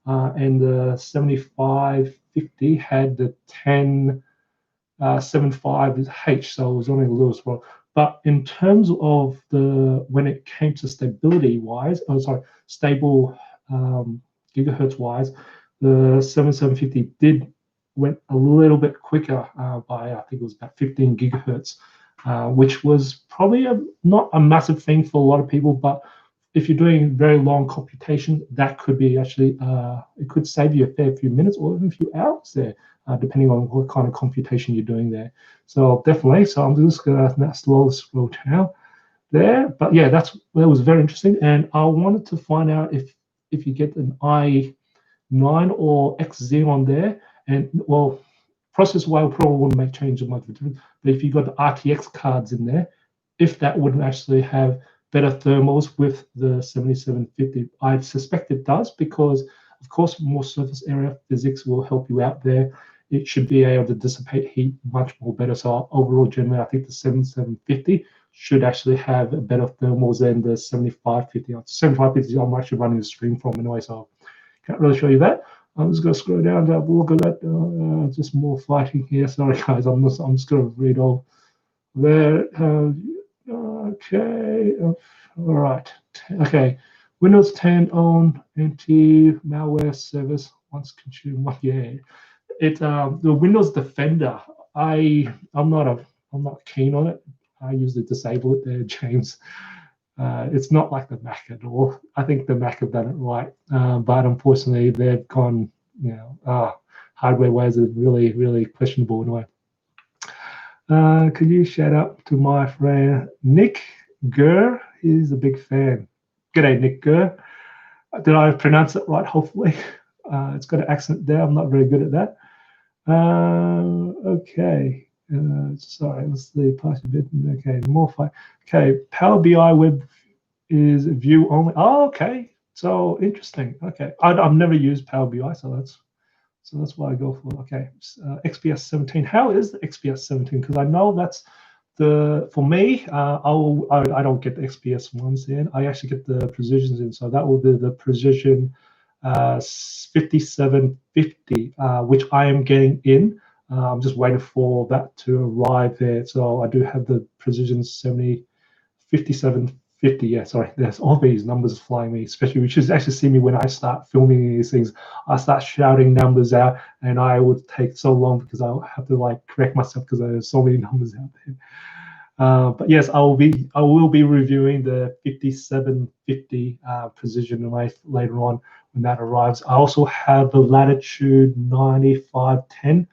and the 7550 had the 1075H, so it was only a little small. But in terms of when it came to stability wise, oh sorry, stable gigahertz wise, the 7750 went a little bit quicker by, I think it was about 15 gigahertz, which was probably not a massive thing for a lot of people, but if you're doing very long computation, that could be actually, it could save you a fair few minutes or even a few hours there, depending on what kind of computation you're doing there. So definitely, so I'm just gonna slowly scroll down there. But yeah, that was very interesting. And I wanted to find out if you get an i9 or XZ on there, and well, process-wise probably wouldn't make change much of a difference. But if you got the RTX cards in there, if that wouldn't actually have better thermals with the 7750. I suspect it does because, of course, more surface area physics will help you out there. It should be able to dissipate heat much more better. So overall, generally, I think the 7750 should actually have a better thermals than the 7550. 7550 I'm actually running the stream from anyway, so I can't really show you that. I'm just going to scroll down to have a look at that. Just more fighting here. Sorry, guys. I'm just going to read all there. Okay, all right. Okay, Windows 10 on anti-malware service once consumed. Yeah, the Windows Defender. I'm not keen on it. I usually disable it there, James. It's not like the Mac at all. I think the Mac have done it right, but unfortunately they've gone, hardware wise is really, really questionable in a way. Could you shout out to my friend Nick Gurr? He's a big fan. G'day, Nick Gurr. Did I pronounce it right? Hopefully. It's got an accent there. I'm not very good at that. Okay. Sorry, let's see. Part a bit. Okay, more fun. Okay, Power BI web is view only. Oh, okay. So interesting. Okay, I've never used Power BI, so that's why I go for. Okay, XPS 17. How is the XPS 17? Because I know that's for me. I don't get the XPS ones in. I actually get the precisions in. So that will be the precision 5750, which I am getting in. I'm just waiting for that to arrive there. So I do have the precision 5750. Yeah, sorry. There's all these numbers flying me, especially you should actually see me when I start filming these things. I start shouting numbers out, and I would take so long because I have to correct myself because there's so many numbers out there. But yes, I will be reviewing the 5750 precision later on when that arrives. I also have the Latitude 9510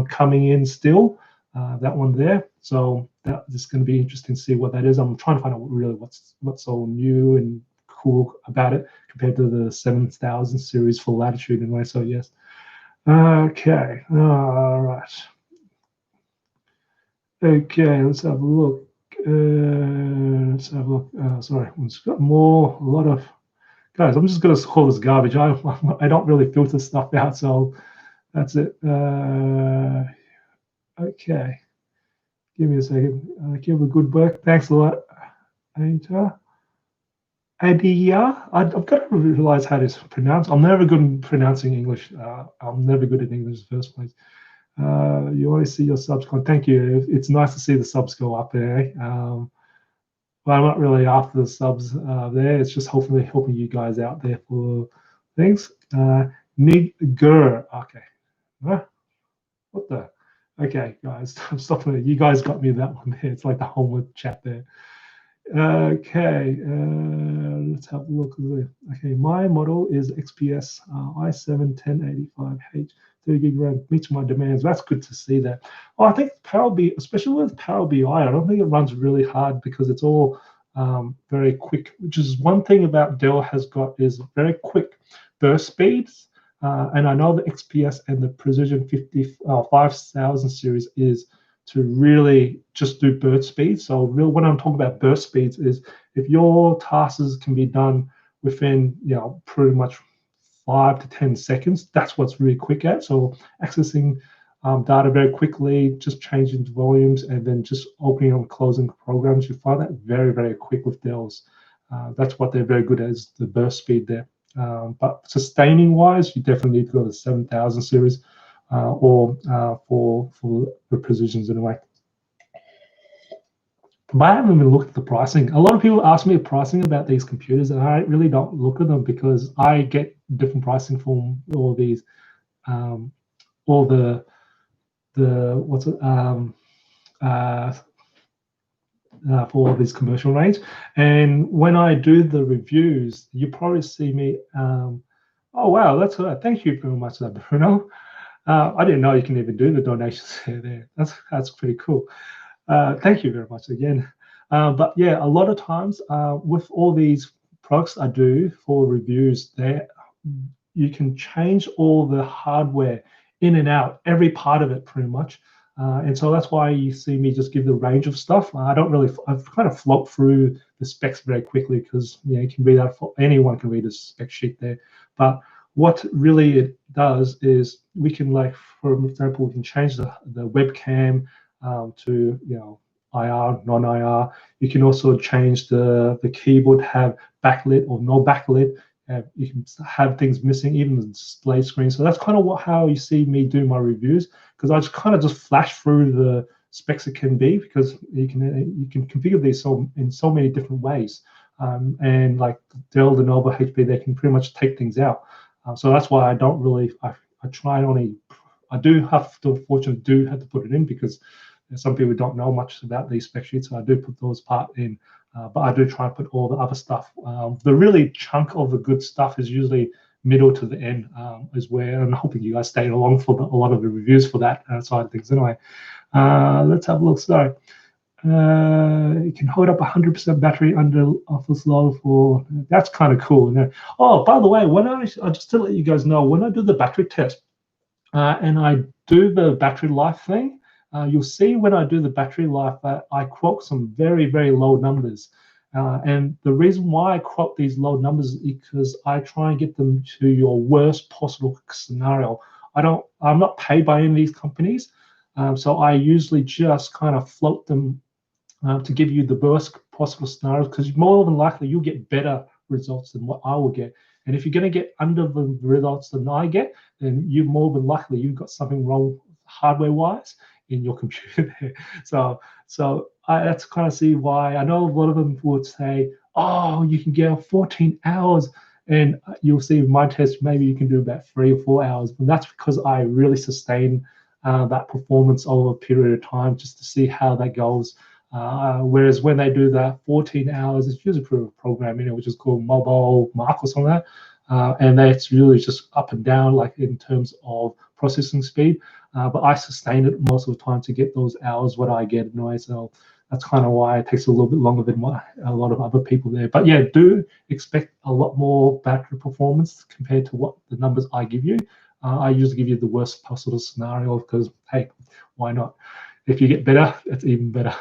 coming in still, that one there. So that is going to be interesting to see what that is. I'm trying to find out really what's so new and cool about it compared to the 7000 series for Latitude anyway. So yes. Okay. All right. Okay, let's have a look. Sorry, it's got a lot of guys. I'm just gonna call this garbage. I don't really filter stuff out, so that's it. Okay, give me a second. Keep up good work. Thanks a lot, Adia. I've got to realize how to pronounce. I'm never good in pronouncing English. I'm never good at English in the first place. You always see your subs go. Thank you. It's nice to see the subs go up there. But I'm not really after the subs there. It's just hopefully helping you guys out there for things. Nig Gur. Okay. Huh? What the? Okay, guys, I'm stopping it. You guys got me that one there. It's like the homework chat there. Okay, let's have a look. Okay, my model is XPS i7 1085H, 30 gig RAM, meets my demands. That's good to see that. Well, I think Power BI, especially with Power BI, I don't think it runs really hard because it's all very quick, which is one thing about Dell has got is very quick burst speeds. And I know the XPS and the Precision 5000 series is to really just do burst speeds. So when I'm talking about burst speeds is if your tasks can be done within, pretty much 5 to 10 seconds, that's what's really quick at. So accessing data very quickly, just changing volumes, and then just opening and closing programs, you find that very, very quick with Dell's. That's what they're very good at, is the burst speed there. But sustaining wise, you definitely need to go to the 7000 series or for the precisions anyway. But I haven't even looked at the pricing. A lot of people ask me pricing about these computers, and I really don't look at them because I get different pricing from all these, all the what's it, for all these commercial range. And when I do the reviews, you probably see me. Oh wow, that's good. Thank you very much, Bruno. I didn't know you can even do the donations there. That's pretty cool. Thank you very much again. But yeah, a lot of times with all these products I do for reviews, there you can change all the hardware in and out, every part of it pretty much. And so that's why you see me just give the range of stuff. I've kind of float through the specs very quickly because you can read that, anyone can read the spec sheet there. But what really it does is we can, like, for example, we can change the webcam to IR, non-IR. You can also change the keyboard, have backlit or no backlit. You can have things missing, even the display screen. So that's kind of how you see me do my reviews, because I just kind of just flash through the specs it can be, because you can configure these in so many different ways. And like Dell, Lenovo, HP, they can pretty much take things out. So that's why I don't really. I try only. I do have to, fortunately, do have to put it in because some people don't know much about these spec sheets, so I do put those part in. But I do try and put all the other stuff. The really chunk of the good stuff is usually middle to the end, is where I'm hoping you guys stay along for a lot of the reviews for that side of things. Anyway, let's have a look. So it can hold up 100% battery under office load for. That's kind of cool. Oh, by the way, just to let you guys know, when I do the battery test and I do the battery life thing, you'll see when I do the battery life that I quote some very, very low numbers. And the reason why I quote these low numbers is because I try and get them to your worst possible scenario. I'm not paid by any of these companies, so I usually just kind of float them to give you the worst possible scenarios, because more than likely you'll get better results than what I will get. And if you're going to get under the results than I get, then you more than likely you've got something wrong hardware-wise in your computer there. So that's kind of see why I know a lot of them would say, oh, you can get 14 hours, and you'll see in my test maybe you can do about 3 or 4 hours. And that's because I really sustain that performance over a period of time just to see how that goes. Whereas when they do that 14 hours, it's usually through a program, which is called Mobile Mark or something like that. And that's really just up and down, like in terms of processing speed. But I sustain it most of the time to get those hours what I get anyway. So that's kind of why it takes a little bit longer than a lot of other people there. But yeah, do expect a lot more battery performance compared to what the numbers I give you. I usually give you the worst possible scenario because, hey, why not? If you get better, it's even better.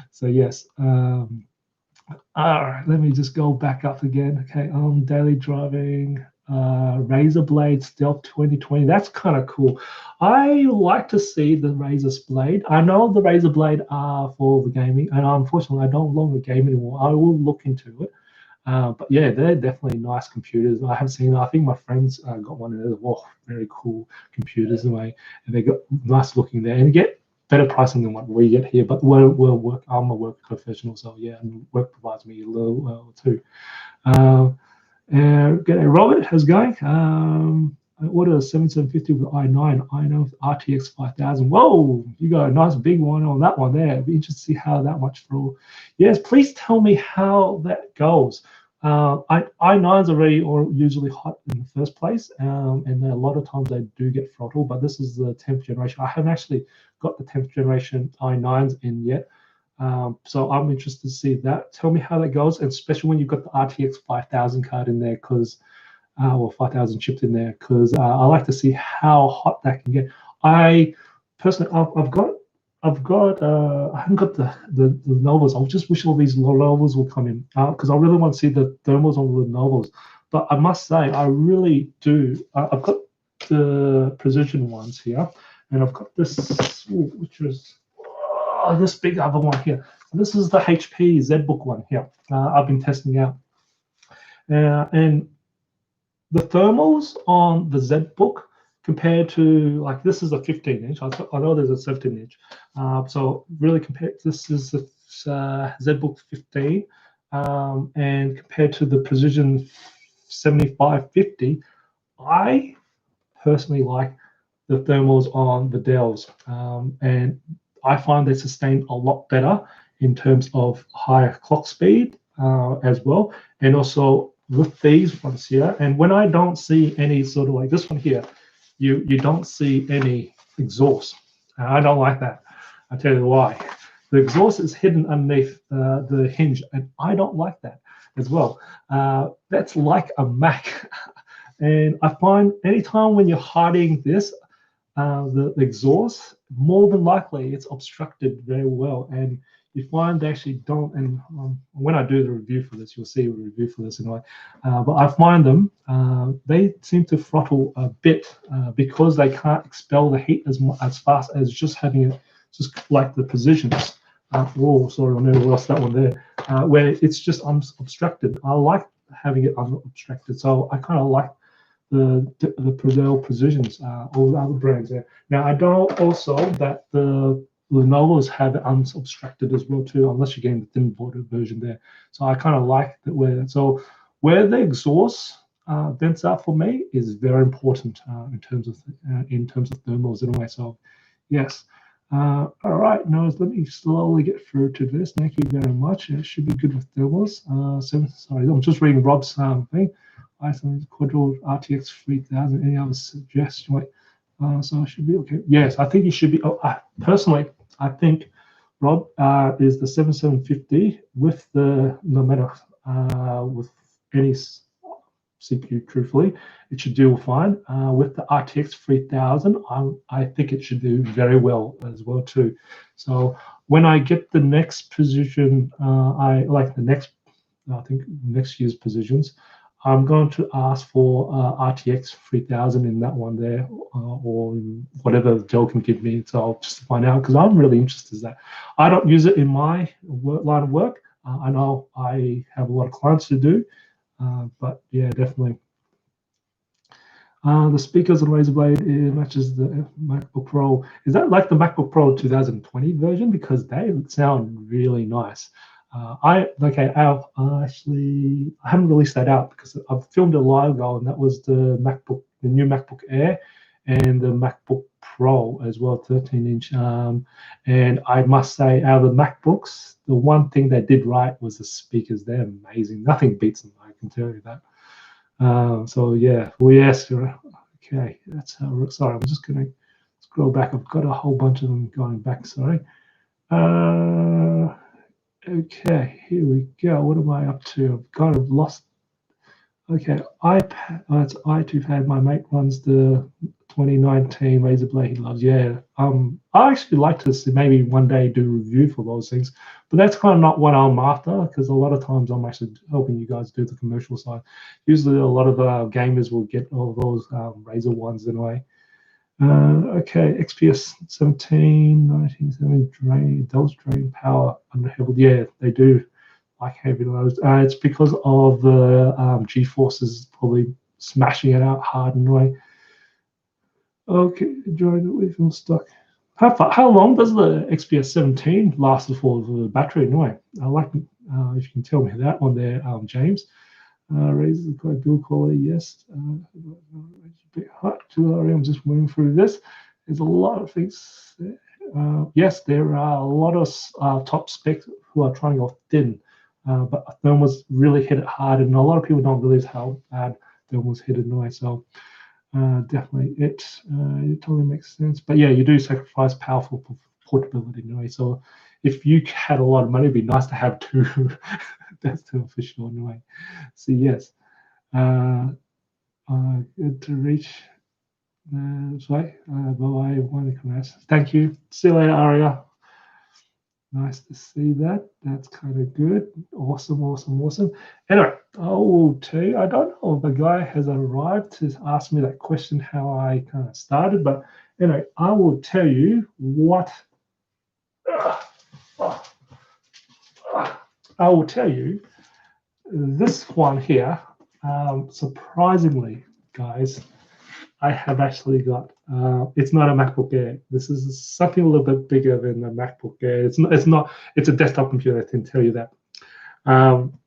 So yes. All right, let me just go back up again. Okay, daily driving, Razer Blade Stealth 2020. That's kind of cool. I like to see the Razer Blade. I know the Razer Blade are for the gaming, and unfortunately, I don't longer game anymore. I will look into it. But yeah, they're definitely nice computers. I have seen. I think my friends got one of those. Oh, very cool computers anyway, and they got nice looking there, and you get better pricing than what we get here. But work. I'm a work professional, so yeah, and work provides me a little too. Robert, how's it going? I ordered a 7750 with i9, i9 RTX 5000. Whoa, you got a nice big one on that one there. It'd be interesting to see how that much for. Yes, please tell me how that goes. i9s are already usually hot in the first place, and a lot of times they do get throttled, but this is the 10th generation. I haven't actually got the 10th generation i9s in yet. So I'm interested to see that. Tell me how that goes, and especially when you've got the RTX 5000 card in there, or 5000 chips in there, because I like to see how hot that can get. I personally, I haven't got the Lenovo's. I just wish all these Lenovo's will come in, because I really want to see the thermals on the Lenovo's. But I must say, I really do. I've got the precision ones here, and I've got this, which is this big other one here. This is the HP ZBook one here. I've been testing out, and the thermals on the ZBook compared to, like, this is a 15-inch. I know there's a 17-inch. So really compared, this is the ZBook 15, and compared to the Precision 7550, I personally like the thermals on the Dells, and I find they sustain a lot better in terms of higher clock speed as well, and also with these ones here. And when I don't see any sort of, like this one here, you don't see any exhaust. I don't like that. I'll tell you why. The exhaust is hidden underneath the hinge, and I don't like that as well. That's like a Mac. And I find anytime when you're hiding this, the exhaust, more than likely it's obstructed very well. And you find they actually don't, and when I do the review for this, you'll see a review for this anyway, but I find them, they seem to throttle a bit because they can't expel the heat as fast as just having it, just like the positions. Oh, sorry, I never lost that one there, where it's just unobstructed. I like having it unobstructed, so I kind of like the Dell Precisions, all the other brands there. Now I know also that the Lenovo's have it unobstructed as well too, unless you're getting the thin border version there. So I kind of like that where the exhaust vents out for me is very important in terms of thermals anyway. So yes. All right, now let me slowly get through to this. Thank you very much. It should be good with thermals. Sorry, I'm just reading Rob's thing. Iceland Quadro RTX 3000. Any other suggestion? Wait, so it should be okay. Yes, I think it should be. Personally, I think Rob is the 7750 with the, no matter with any CPU, truthfully, it should do fine. With the RTX 3000, I think it should do very well as well too. So when I get the next position, I like the next, I think next year's positions, I'm going to ask for RTX 3000 in that one there, or whatever Dell can give me. So I'll just find out, because I'm really interested in that. I don't use it in my line of work. I know I have a lot of clients to do, but yeah, definitely. The speakers on Razer Blade, it matches the MacBook Pro. Is that like the MacBook Pro 2020 version? Because they sound really nice. I haven't released that out because I've filmed a while ago, and that was the new MacBook Air, and the MacBook Pro as well, 13-inch. And I must say, out of the MacBooks, the one thing they did right was the speakers. They're amazing. Nothing beats them, I can tell you that. So yeah, well, yes, okay. That's how. Sorry, I'm just gonna scroll back. I've got a whole bunch of them going back. Sorry. Okay, here we go. What am I up to? I've kind of lost. Okay, iPad. Oh, it's iPad. My mate runs the 2019 Razer Blade he loves. Yeah. I actually like to see, maybe one day do a review for those things, but that's kind of not what I'm after, because a lot of times I'm actually helping you guys do the commercial side. Usually a lot of gamers will get all those Razer ones anyway. Okay, XPS 17, 1970 those drain power under heavy. Yeah, they do like heavy loads. It's because of the G-forces probably smashing it out hard anyway. Okay, enjoying it with them stuck. How long does the XPS 17 last for the battery anyway? I like if you can tell me that one there, James. Raises the quite build quality, yes. A bit hot. I'm just moving through this. There's a lot of things. Yes, there are a lot of top specs who are trying to go thin, but thermals really hit it hard, and a lot of people don't realize how bad thermals hit it anyway. So definitely, it totally makes sense. But yeah, you do sacrifice powerful portability anyway. So if you had a lot of money, it'd be nice to have two. That's too official anyway. So yes, good to reach. Sorry, bye-bye. Thank you. See you later, Aria. Nice to see that. That's kind of good. Awesome, awesome, awesome. Anyway, I will tell you, I don't know if the guy has arrived to ask me that question, how I kind of started, but anyway, I will tell you what. I will tell you this one here Surprisingly, guys, I have actually got. It's not a MacBook Air. This is something a little bit bigger than a MacBook Air. It's not. It's not. It's a desktop computer. I can tell you that. Um,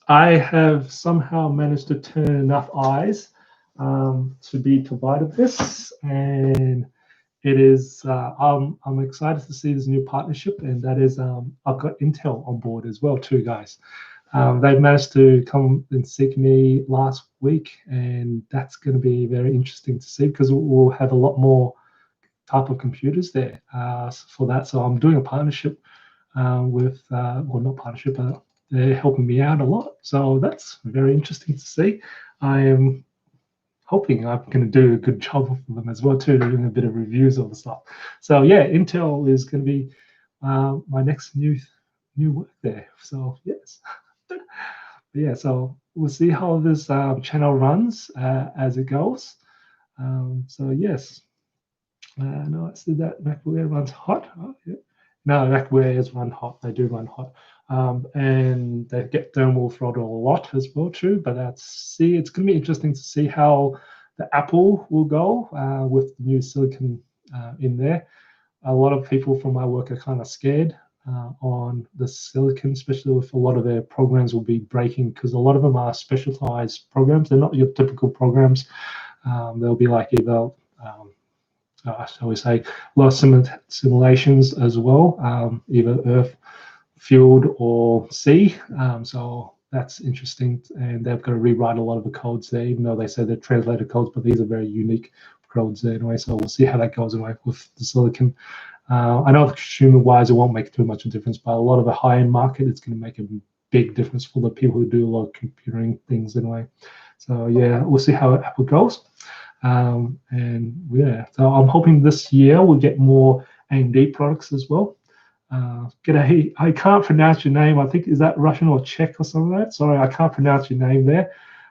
I have somehow managed to turn enough eyes to be provided this, and it is. I'm excited to see this new partnership, and that is I've got Intel on board as well, too, guys. They've managed to come and seek me last week, and that's going to be very interesting to see because we'll have a lot more type of computers there for that. So I'm doing a partnership with, well, not partnership, but they're helping me out a lot. So that's very interesting to see. I am hoping I'm going to do a good job for them as well too, doing a bit of reviews of the stuff. So yeah, Intel is going to be my next new work there. So yes. Yeah, so we'll see how this channel runs as it goes. So yes, no, I see that MacBook Air runs hot. Oh, yeah. No, MacBook Airs run hot. They do run hot, and they get thermal throttle a lot as well too. But it's going to be interesting to see how the Apple will go with the new silicon in there. A lot of people from my work are kind of scared on the silicon, especially with a lot of their programs will be breaking because a lot of them are specialized programs. They're not your typical programs. They'll be like either, shall we say, a lot of simulations as well, either Earth, field, or sea. So that's interesting. And they've got to rewrite a lot of the codes there, even though they say they're translated codes, but these are very unique codes there anyway. So we'll see how that goes anyway with the silicon. I know consumer-wise, it won't make too much of a difference, but a lot of the high-end market, it's going to make a big difference for the people who do a lot of computing things anyway. So yeah, we'll see how Apple goes. And yeah, so I'm hoping this year we'll get more AMD products as well. G'day, I can't pronounce your name. I think, is that Russian or Czech or something like that? Sorry, I can't pronounce your name there.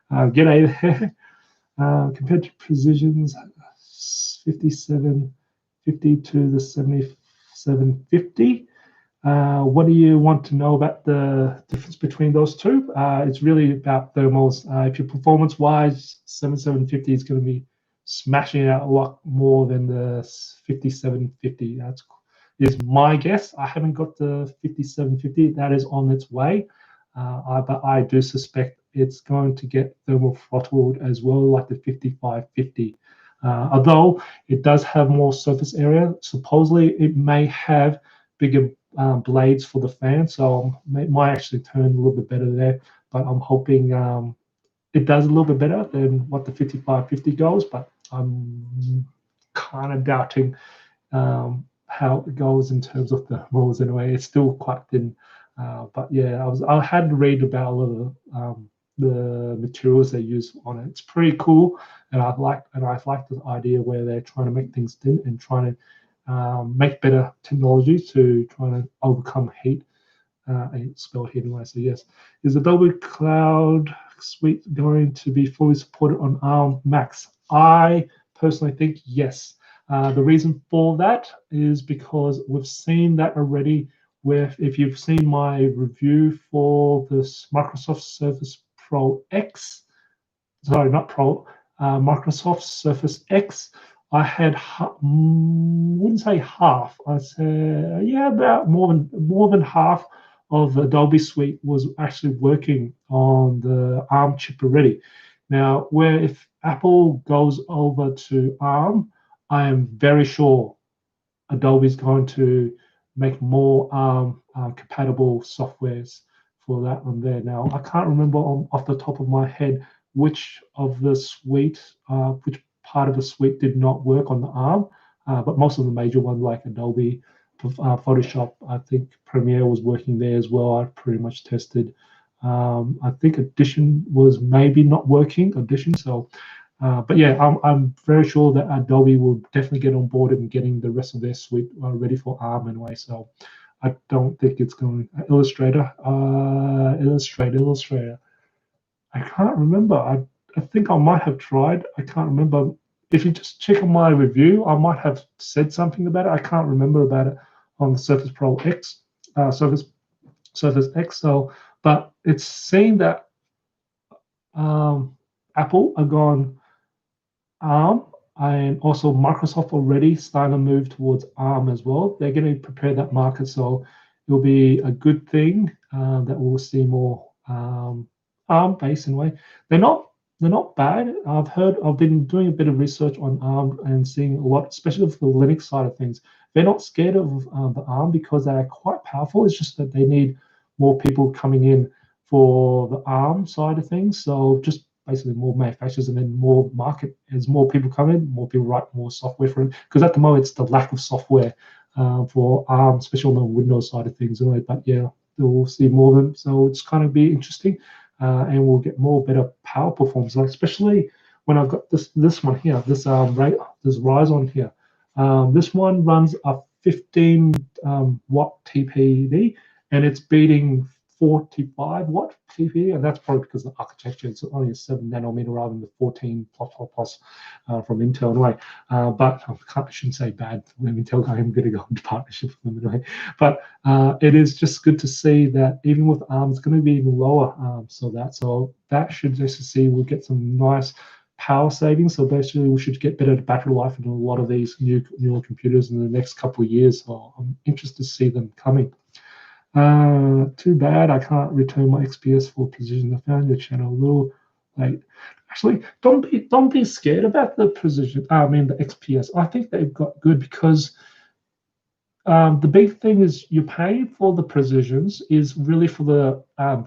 G'day there. Compared to Precision's 5750 to the 7750. What do you want to know about the difference between those two? It's really about thermals. If you're performance-wise, 7750 is going to be smashing out a lot more than the 5750. That is my guess. I haven't got the 5750. That is on its way. But I do suspect it's going to get thermal throttled as well, like the 5550. Although it does have more surface area, supposedly it may have bigger blades for the fan, so it might actually turn a little bit better there. But I'm hoping it does a little bit better than what the 5550 goes, but I'm kind of doubting how it goes in terms of the rolls anyway. It's still quite thin. But yeah, I had to read about a lot of the materials they use on it. It's pretty cool, and I've liked the idea where they're trying to make things thin and trying to make better technology to try to overcome heat and spell heat anyway. So yes, is Adobe Cloud Suite going to be fully supported on ARM Macs? I personally think yes. The reason for that is because we've seen that already with, if you've seen my review for this Microsoft Surface Pro X, sorry, not Pro, Microsoft Surface X, I had, wouldn't say half, I said, yeah, about more than half of Adobe Suite was actually working on the ARM chip already. Now, where if Apple goes over to ARM, I am very sure Adobe is going to make more ARM compatible softwares for that one there. Now, I can't remember off the top of my head which of the suite, which part of the suite did not work on the ARM, but most of the major ones like Adobe, Photoshop, I think Premiere was working there as well. I pretty much tested. I think Audition was maybe not working, Audition, so but yeah, I'm very sure that Adobe will definitely get on board and getting the rest of their suite ready for ARM anyway. So I don't think it's going. Illustrator. I can't remember. I think I might have tried. I can't remember. If you just check on my review, I might have said something about it. I can't remember about it on the Surface Pro X, Surface X. So, but it's saying that Apple are gone ARM, and also Microsoft already starting to move towards ARM as well. They're going to prepare that market, so it'll be a good thing that we'll see more ARM based in a way. They're not bad. I've been doing a bit of research on ARM and seeing a lot, especially for the Linux side of things. They're not scared of the ARM because they're quite powerful. It's just that they need more people coming in for the ARM side of things. So just basically more manufacturers and then more market. As more people come in, more people write more software for it. Because at the moment, it's the lack of software for ARM, especially on the Windows side of things. Anyway, but yeah, we'll see more of them. So it's kind of be interesting, and we'll get more better power performance. Like especially when I've got this one here, this Ryzen here. This one runs a 15 watt TPD, and it's beating 45 watt TPD, and that's probably because of the architecture. It's only a 7 nanometer rather than the 14 plus from Intel anyway. But I shouldn't say bad when Intel. I'm going to go into partnership with them anyway. But it is just good to see that even with ARM, it's going to be even lower. So that should just see we'll get some nice power savings. So basically, we should get better battery life in a lot of these newer computers in the next couple of years. So I'm interested to see them coming. Too bad I can't return my XPS for precision. I found your channel a little late. Actually, don't be scared about the precision. I mean the XPS. I think they've got good because the big thing is you pay for the precisions is really for the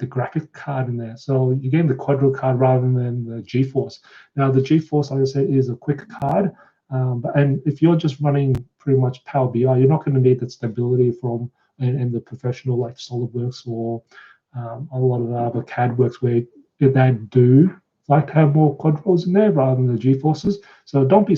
graphic card in there. So you're getting the Quadro card rather than the GeForce. Now the GeForce, like I said, is a quick card, and if you're just running pretty much Power BI, you're not going to need that stability from and the professional like SolidWorks or a lot of the other CAD works where they do like to have more Quadros in there rather than the GeForces. So don't be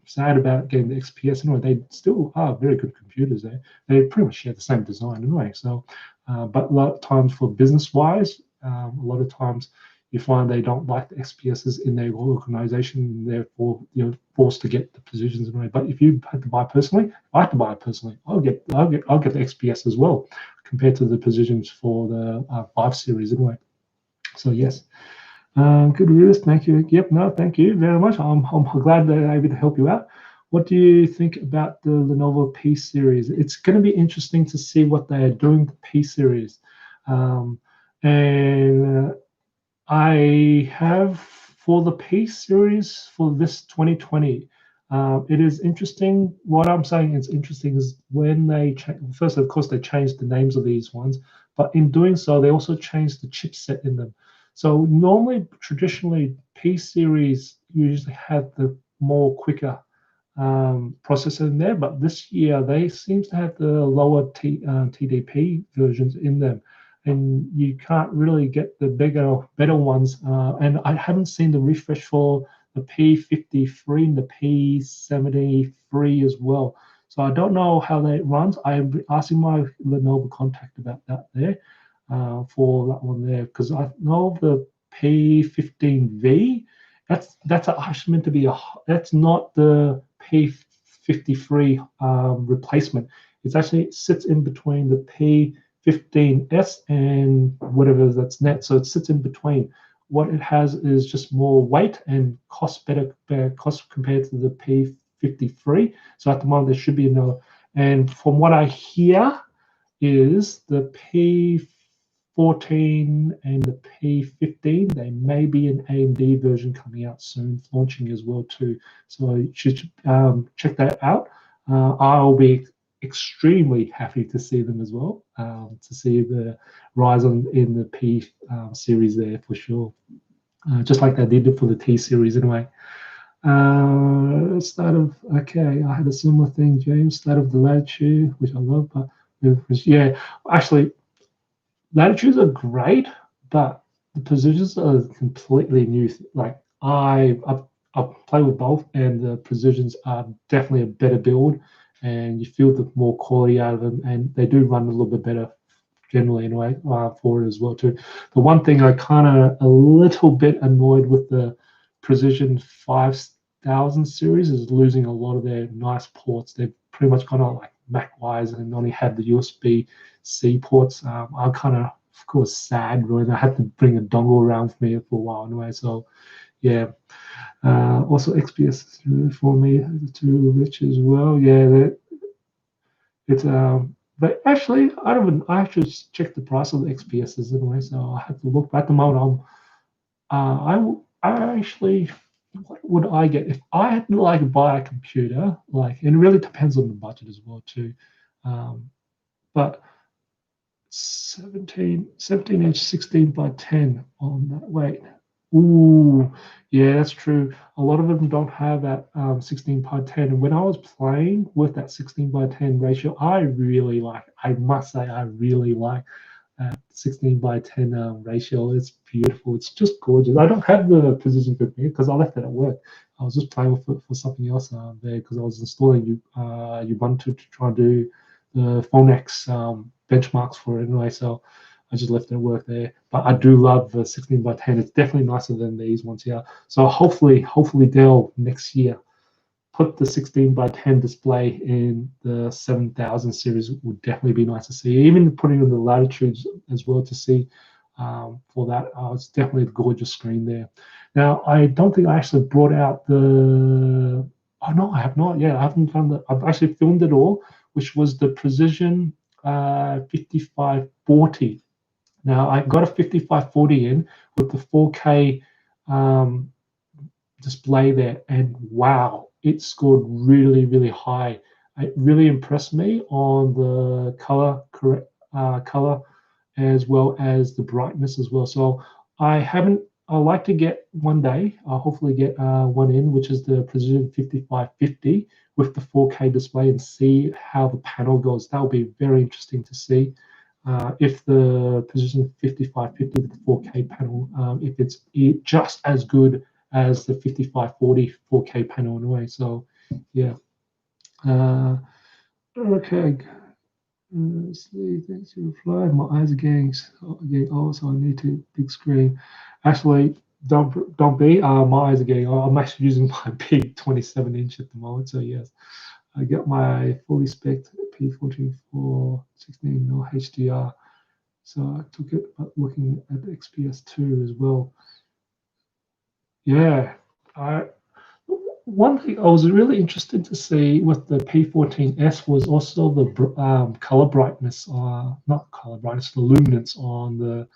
sad about getting the XPS anyway. They still are very good computers. They pretty much share the same design anyway. So, but a lot of times for business-wise, a lot of times you find they don't like the XPSs in their organization. Therefore, you're forced to get the positions anyway. But if you had to buy personally, I have to buy it personally. I'll get the XPS as well, compared to the positions for the 5 series anyway. So yes. Good reviews, thank you. Yep, no, thank you very much. I'm glad that I'm able to help you out. What do you think about the Lenovo P series? It's going to be interesting to see what they are doing with the P series. And I have for the P series for this 2020. It is interesting. What I'm saying is interesting is when they first, of course, they changed the names of these ones, but in doing so, they also changed the chipset in them. So normally, traditionally, P series usually had the more quicker processor in there, but this year they seem to have the lower TDP versions in them, and you can't really get the better ones. And I haven't seen the refresh for the P53 and the P73 as well. So I don't know how that runs. I'm asking my Lenovo contact about that there for that one there, because I know the P15V. That's actually meant to be that's not the P53 replacement. It's actually it sits in between the P15S and whatever that's net. So it sits in between. What it has is just more weight and better cost compared to the P53. So at the moment there should be no. And from what I hear, is the P14 and the P15. They may be an AMD version coming out soon, launching as well too. So you should check that out. I'll be extremely happy to see them as well, to see the Ryzen in the P series there for sure. Just like they did for the T series anyway. Okay, I had a similar thing, James. Start of the Latitude, which I love, but yeah, actually, Latitudes are great, but the positions are completely new. Like I play with both, and the positions are definitely a better build, and you feel the more quality out of them, and they do run a little bit better generally anyway for it as well too. The one thing I kind of a little bit annoyed with the Precision 5000 series is losing a lot of their nice ports. They've pretty much gone on like Mac-wise and only had the USB-C ports. I kind of of course sad when I had to bring a dongle around with me for a while anyway. So yeah. Also XPS for me too rich as well. Yeah, it's but actually I actually checked the price of the XPSs anyway, so I have to look. At the moment, I actually, what would I get if I had to like buy a computer? Like, and it really depends on the budget as well too. But 17 inch 16 by 10 on that. Wait, ooh, yeah, that's true. A lot of them don't have that 16 by 10. And when I was playing with that 16 by 10 ratio, I really like. I must say, I really like 16 by 10 ratio. It's beautiful. It's just gorgeous. I don't have the precision with me because I left it at work. I was just playing with it for something else there because I was installing Ubuntu to try and do the Phonex benchmarks for it anyway. So I just left it at work there. But I do love the 16 by 10. It's definitely nicer than these ones here. So hopefully they'll next year put the 16 by 10 display in the 7000 series. Would definitely be nice to see. Even putting in the latitudes as well to see for that. It's definitely a gorgeous screen there. Now, I don't think I actually brought out the. Oh no, I have not. Yeah, I haven't found that. I've actually filmed it all, which was the Precision 5540. Now, I got a 5540 in with the 4K display there, and wow, it scored really high. It really impressed me on the color as well as the brightness as well. So I like to get one day. I'll hopefully get one in, which is the Precision 5550 with the 4K display, and see how the panel goes. That will be very interesting to see. If the Precision 5550 with the 4K panel, if it's just as good as the 5540 4K panel anyway. So yeah. Okay. Let's see. Thanks for reply. My eyes are getting old, so I need to big screen. Actually, don't be. My eyes are getting old. I'm actually using my big 27 inch at the moment. So yes, I got my fully spec P14 for 16mm HDR. So I took it, but looking at the XPS2 as well. Yeah, one thing I was really interested to see with the P14S was also the color brightness, not color brightness, the luminance on the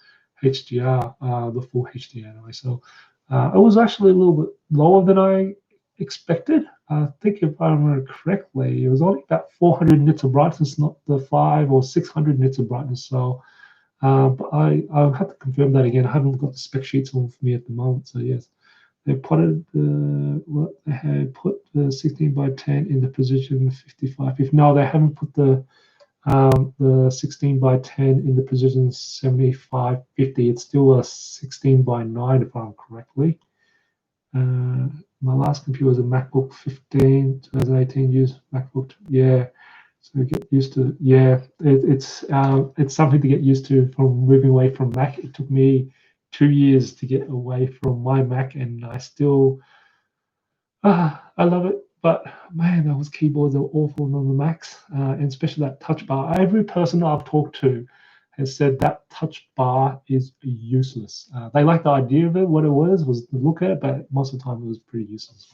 HDR, the full HDR anyway. So it was actually a little bit lower than I expected. I think if I remember correctly, it was only about 400 nits of brightness, not the 500 or 600 nits of brightness. So, but I'll have to confirm that again. I haven't got the spec sheets on for me at the moment. So yes. They put they had put the 16 by 10 in the position 55. If no, they haven't put the 16 by 10 in the position 7550. It's still a 16 by 9 if I'm correctly. My last computer was a MacBook 15, 2018 used MacBook. Yeah, so get used to. Yeah, it's something to get used to from moving away from Mac. It took me 2 years to get away from my Mac, and I still I love it. But man, those keyboards are awful on the Macs, and especially that touch bar. Every person I've talked to has said that touch bar is useless. They like the idea of it. What it was to look at it, but most of the time it was pretty useless.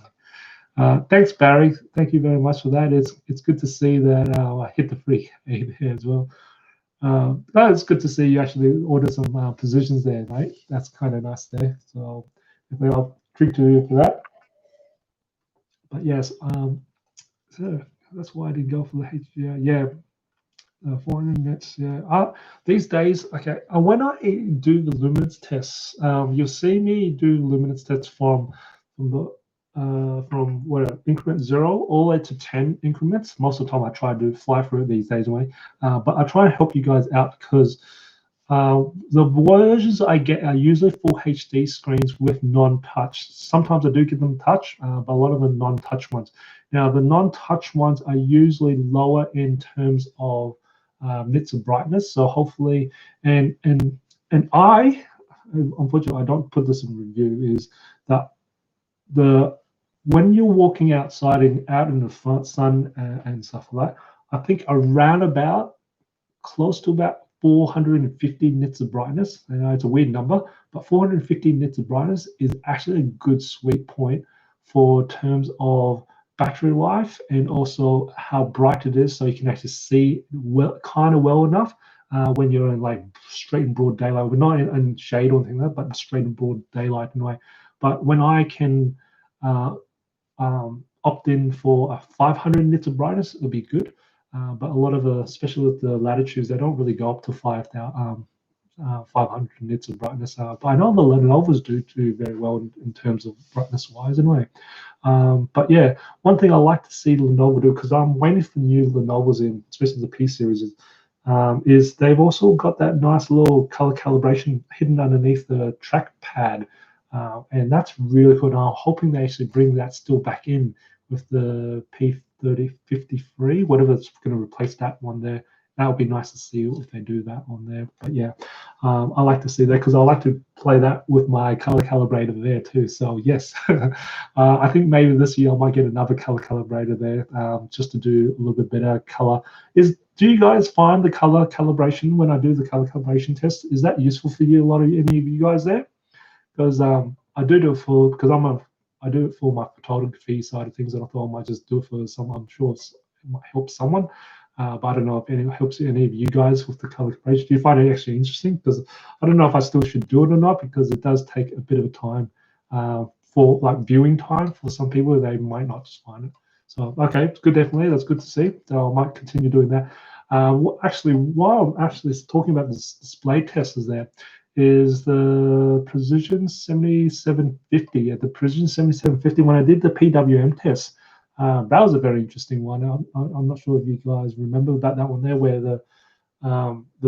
Thanks, Barry. Thank you very much for that. It's good to see that I hit the free there as well. It's good to see you actually order some positions there, mate. That's kind of nice there. So I'll treat you for that. But yes, so that's why I did go for the HDR. Yeah, 400 nits. Yeah. These days, okay. When I do the luminance tests, you'll see me do luminance tests from what increment 0 all the way to 10 increments. Most of the time, I try to fly through it these days anyway. But I try and help you guys out because the versions I get are usually full HD screens with non-touch. Sometimes I do give them touch, but a lot of them non-touch ones. Now, the non-touch ones are usually lower in terms of nits of brightness. So hopefully, and unfortunately, I don't put this in review, is that when you're walking outside and out in the sun and stuff like that, I think around about close to about 450 nits of brightness. I know it's a weird number, but 450 nits of brightness is actually a good sweet point for terms of battery life and also how bright it is, so you can actually see well, kind of well enough when you're in like straight and broad daylight. We're not in shade or anything like that, but straight and broad daylight anyway. But when I can opt in for a 500 nits of brightness, it'll be good. But a lot of especially with the latitudes, they don't really go up to 500 nits of brightness. But I know the Lenovos do very well in terms of brightness wise anyway. But yeah, one thing I like to see Lenovo do, because I'm waiting for new Lenovos in, especially the P series, is they've also got that nice little color calibration hidden underneath the trackpad. And that's really cool. And I'm hoping they actually bring that still back in with the P3053, whatever's going to replace that one there. That would be nice to see if they do that on there. But yeah, I like to see that because I like to play that with my color calibrator there too. So yes, I think maybe this year I might get another color calibrator there just to do a little bit better color. Do you guys find the color calibration when I do the color calibration test, is that useful for you, any of you guys there? Because I do it for, because I do it for my photography side of things, and I thought I might just do it for someone. I'm sure it might help someone, but I don't know if it helps any of you guys with the color calibration. Do you find it actually interesting? Because I don't know if I still should do it or not, because it does take a bit of a time for like viewing time for some people. They might not just find it. So okay, it's good, definitely. That's good to see. So I might continue doing that. Actually, while I'm actually talking about this display testers there, is the Precision 7750. At the Precision 7750, when I did the PWM test, that was a very interesting one. I'm not sure if you guys remember about that one there, where the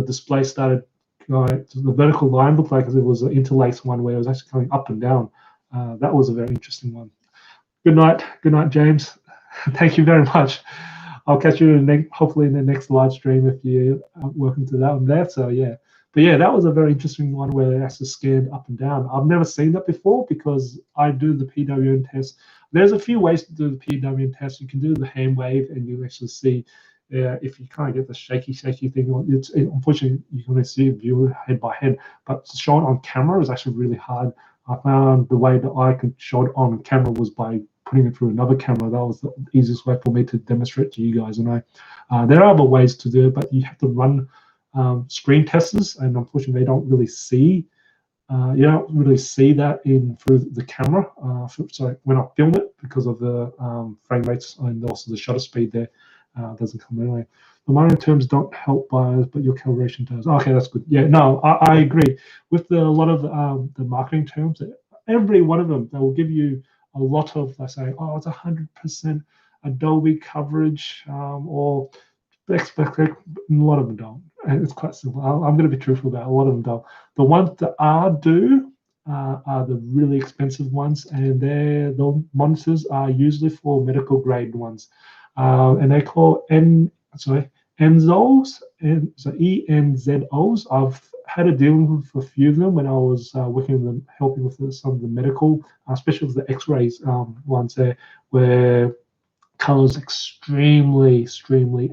display started, the vertical line looked like it was an interlaced one where it was actually going up and down. That was a very interesting one. Good night, James. Thank you very much. I'll catch you hopefully in the next live stream if you're working to that one there. So yeah. But yeah, that was a very interesting one where it actually scanned up and down. I've never seen that before because I do the PWM test. There's a few ways to do the PWM test. You can do the hand wave and you actually see if you kind of get the shaky thing. Unfortunately, you can only see it view head by head, but to show it on camera is actually really hard. I found the way that I could show it on camera was by putting it through another camera. That was the easiest way for me to demonstrate to you guys. And there are other ways to do it, but you have to run screen testers, and unfortunately they don't really see you don't really see that through the camera. So when I film it, because of the frame rates and also the shutter speed there, doesn't come anyway. The minor terms don't help buyers, but your calibration does. Okay, that's good. Yeah, no, I agree with a lot of the marketing terms. Every one of them, they will give you a lot of, they say, oh, it's 100% Adobe coverage, or expect a lot of them don't. And it's quite simple. I'm going to be truthful about it. A lot of them don't. The ones that do are the really expensive ones, and the monitors are usually for medical grade ones, and they call Enzos, and so ENZOs. I've had a deal with a few of them when I was working with them, helping with some of the medical, especially with the X-rays ones there, where colors extremely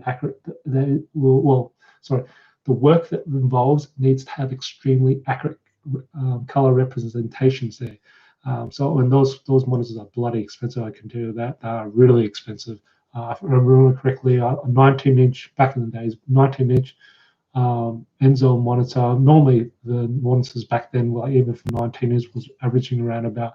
accurate. They will, the work that involves needs to have extremely accurate color representations there. So, and those monitors are bloody expensive. I can tell you that they are really expensive. If I remember correctly, a 19-inch back in the days, 19-inch Enzo monitor. Normally, the monitors back then, well, even for 19-inch, was averaging around about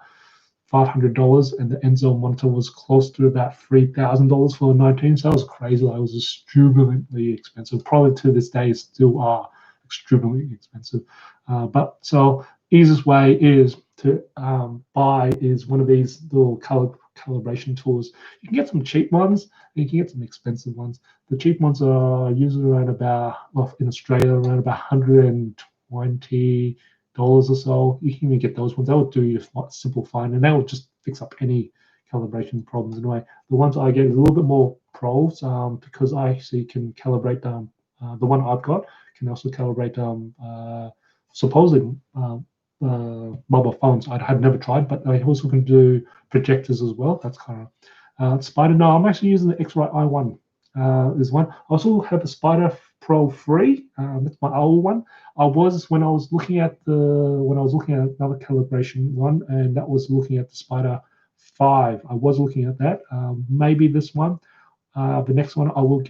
$500, and the Enzo monitor was close to about $3,000 for a 19. So that was crazy. It was extremely expensive. Probably to this day, still are extremely expensive. But so easiest way is to buy is one of these little calibration tools. You can get some cheap ones, and you can get some expensive ones. The cheap ones are usually around about, well, in Australia, around about $120 or so. You can even get those ones. That will do you simple fine, and that will just fix up any calibration problems in a way. The ones I get is a little bit more pros, because I actually can calibrate the one I've got can also calibrate supposedly mobile phones. I have never tried, but I also can do projectors as well. That's kind of Spider. No, I'm actually using the X-Rite i1. Is one. I also have a Spider Pro 3. That's my old one. When I was looking at another calibration one, and that was looking at the Spider 5. I was looking at that. Maybe this one. The next one I will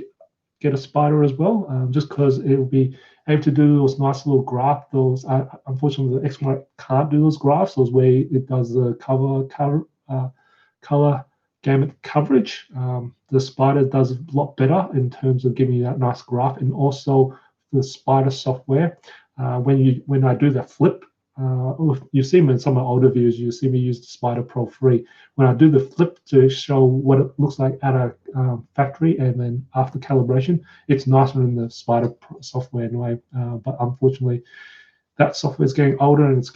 get a Spider as well, just because it will be able to do those nice little graph. Unfortunately, the X1 can't do those graphs. Those where it does the color gamut coverage. The Spider does a lot better in terms of giving you that nice graph, and also the Spider software. When I do the flip, you see me in some of my older videos. You see me use the Spider Pro 3. When I do the flip to show what it looks like at a factory, and then after calibration, it's nicer in the Spider software anyway. But unfortunately, that software is getting older, and it's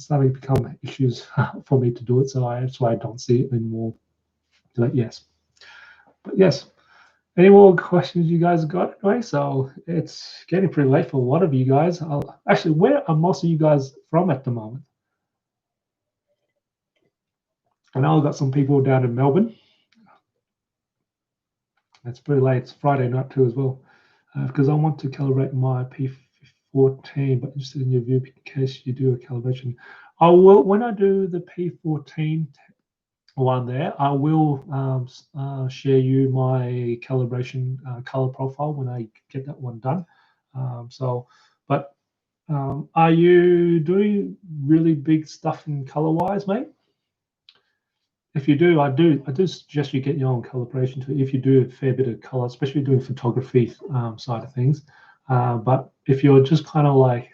starting to become issues for me to do it. So that's why I don't see it anymore. But yes. Any more questions you guys got anyway? So it's getting pretty late for a lot of you guys. Actually, where are most of you guys from at the moment? I know I've got some people down in Melbourne. It's pretty late. It's Friday night too as well. Because I want to calibrate my P14, but interested in your view in case you do a calibration. I will, when I do the P14 one there, I will share you my calibration color profile when I get that one done. Are you doing really big stuff in color-wise, mate? If you do, I do suggest you get your own calibration tool if you do a fair bit of color, especially doing photography side of things. But if you're just kind of like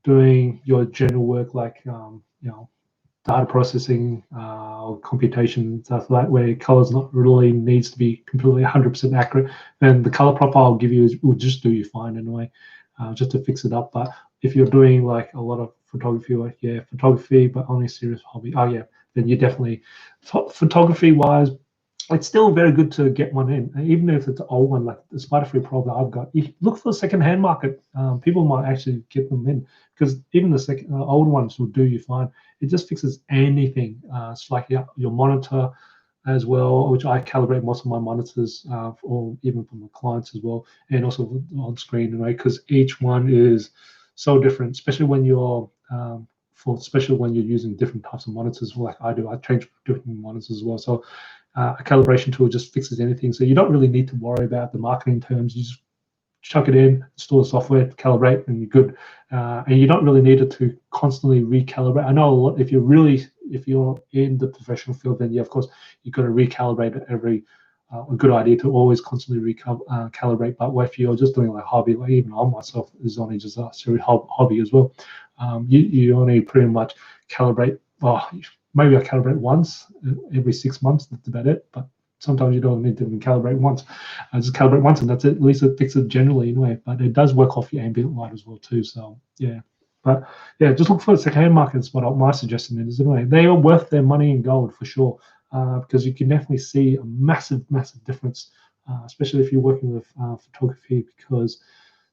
doing your general work, like data processing or computation, stuff like that, where colors not really needs to be completely 100% accurate, then the color profile I'll give you will just do you fine anyway, just to fix it up. But if you're doing like a lot of photography, photography, but only serious hobby, then you definitely, photography wise, it's still very good to get one in, even if it's an old one like the Spider 3 Pro that I've got. You look for the second-hand market. People might actually get them in, because even the old ones will do you fine. It just fixes anything. It's like your monitor as well, which I calibrate most of my monitors, or even for my clients as well, and also on screen, right? Because each one is so different, especially when you're especially when you're using different types of monitors, like I do. I change different monitors as well. So a calibration tool just fixes anything. So you don't really need to worry about the marketing terms. You just chuck it in, install the software, calibrate, and you're good. And you don't really need it to constantly recalibrate. I know a lot, if you're in the professional field, then of course, you've got to recalibrate it every. A good idea to always constantly calibrate. But if you're just doing like hobby, like even I myself is only just a serious hobby as well. You only pretty much calibrate. Maybe I calibrate once every 6 months. That's about it. But sometimes you don't need to even calibrate once. I just calibrate once, and that's it. At least it fixes it generally anyway. But it does work off your ambient light as well too. So yeah. But yeah, just look for the second-hand markets. What my suggestion is anyway. They are worth their money in gold for sure, because you can definitely see a massive difference, especially if you're working with photography. Because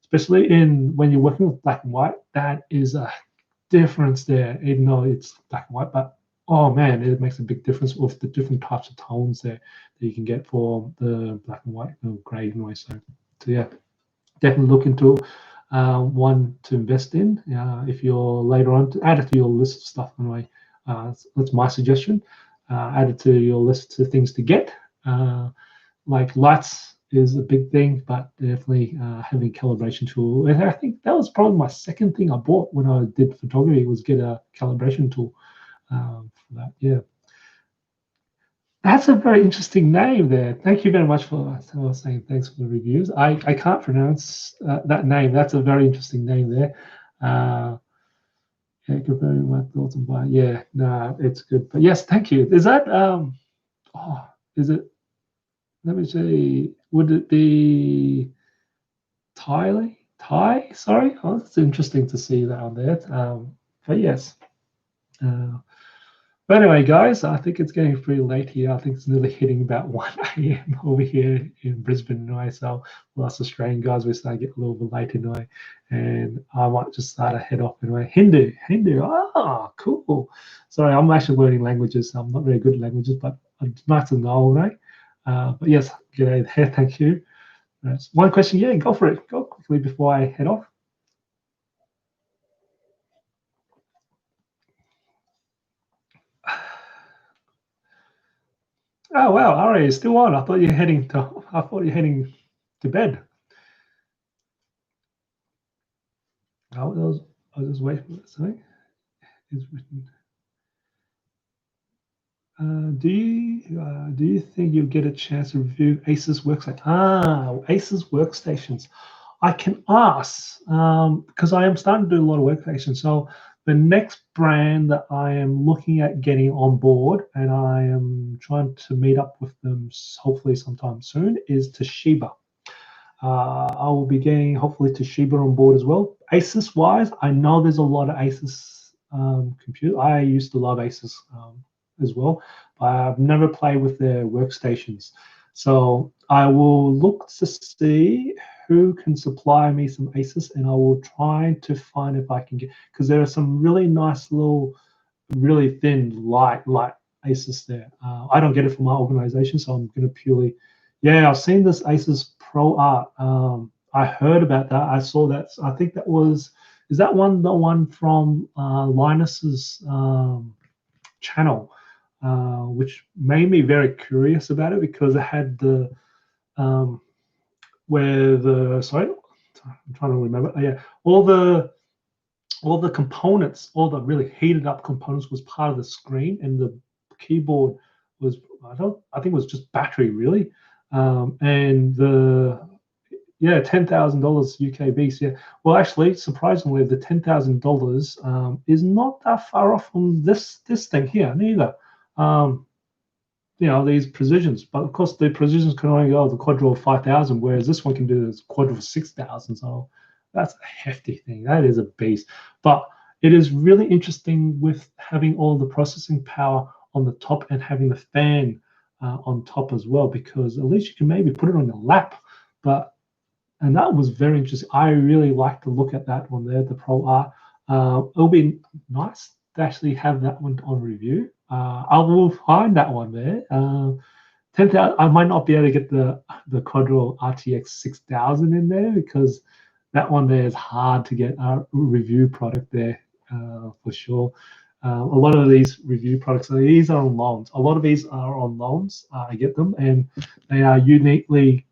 especially when you're working with black and white, that is a difference there. Even though it's black and white, but oh man, it makes a big difference with the different types of tones there that you can get for the black and white and gray anyway. So yeah, definitely look into one to invest in. If you're later on to add it to your list of stuff anyway. That's my suggestion. Add it to your list of things to get. Like lights is a big thing, but definitely having a calibration tool. And I think that was probably my second thing I bought when I did photography, was get a calibration tool for that. Yeah. That's a very interesting name there. Thank you very much for saying thanks for the reviews. I can't pronounce that name. That's a very interesting name there. Confirming my thoughts on buying. Yeah, no, it's good. But yes, thank you. Is that is it, let me see, would it be Thai? Sorry. Oh, it's interesting to see that on there. But yes. But anyway, guys, I think it's getting pretty late here. I think it's nearly hitting about 1 a.m. over here in Brisbane anyway. So for us Australian guys, we're starting to get a little bit late anyway. And I might just start to head off anyway. Hindu. Ah, cool. Sorry, I'm actually learning languages. So I'm not very good at languages, but it's nice to know, right? But yes, g'day there. Thank you. That's one question. Yeah, go for it. Go quickly before I head off? Oh wow, Ari is still on. I thought you're heading to bed. I was just waiting for something. Is written. Do you think you'll get a chance to review Asus workstation? Asus workstations. I can ask because I am starting to do a lot of workstations. So the next brand that I am looking at getting on board, and I am trying to meet up with them hopefully sometime soon, is Toshiba. I will be getting hopefully Toshiba on board as well. Asus wise, I know there's a lot of Asus computers. I used to love Asus as well, but I've never played with their workstations. So I will look to see who can supply me some Asus, and I will try to find if I can get, because there are some really nice little, really thin, light Asus there. I don't get it from my organization, so I'm going to purely, yeah, I've seen this Asus Pro Art. I heard about that. I saw that. I think that was, is that one the one from Linus's channel, which made me very curious about it because it had the where the sorry, I'm trying to remember. Oh, yeah, all the components, all the really heated up components was part of the screen, and the keyboard was I think it was just battery really, and the yeah $10,000 UK beast. Yeah, well actually surprisingly the $10,000 is not that far off from this thing here neither. Um, these precisions, but of course the precisions can only go the quadro of 5,000, whereas this one can do this quadro of 6,000. So that's a hefty thing. That is a beast. But it is really interesting with having all the processing power on the top and having the fan on top as well, because at least you can maybe put it on your lap. And that was very interesting. I really like to look at that one there, the Pro Art. It'll be nice to actually have that one on review. I will find that one there. 10,000. I might not be able to get the Quadro RTX 6000 in there because that one there is hard to get a review product there for sure. A lot of these review products, these are on loans. A lot of these are on loans. I get them, and they are uniquely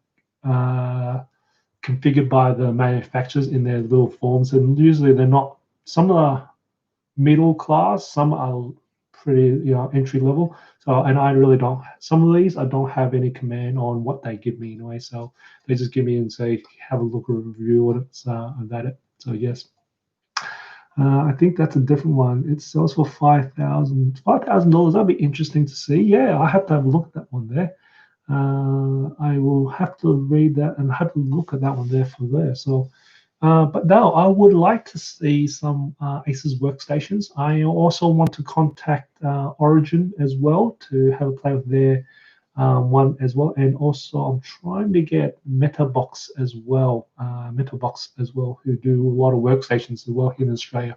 configured by the manufacturers in their little forms, and usually they're not. Some are middle class, some are pretty entry level. So, and I really don't. Some of these I don't have any command on what they give me anyway. So they just give me and say have a look at a review on it about it. So yes. I think that's a different one. It sells for $5,000. $5,000. That'd be interesting to see. Yeah, I have to have a look at that one there. I will have to read that and have to look at that one there for there. So, but no, I would like to see some Asus workstations. I also want to contact Origin as well to have a play with their one as well. And also, I'm trying to get MetaBox as well. Who do a lot of workstations as well here in Australia.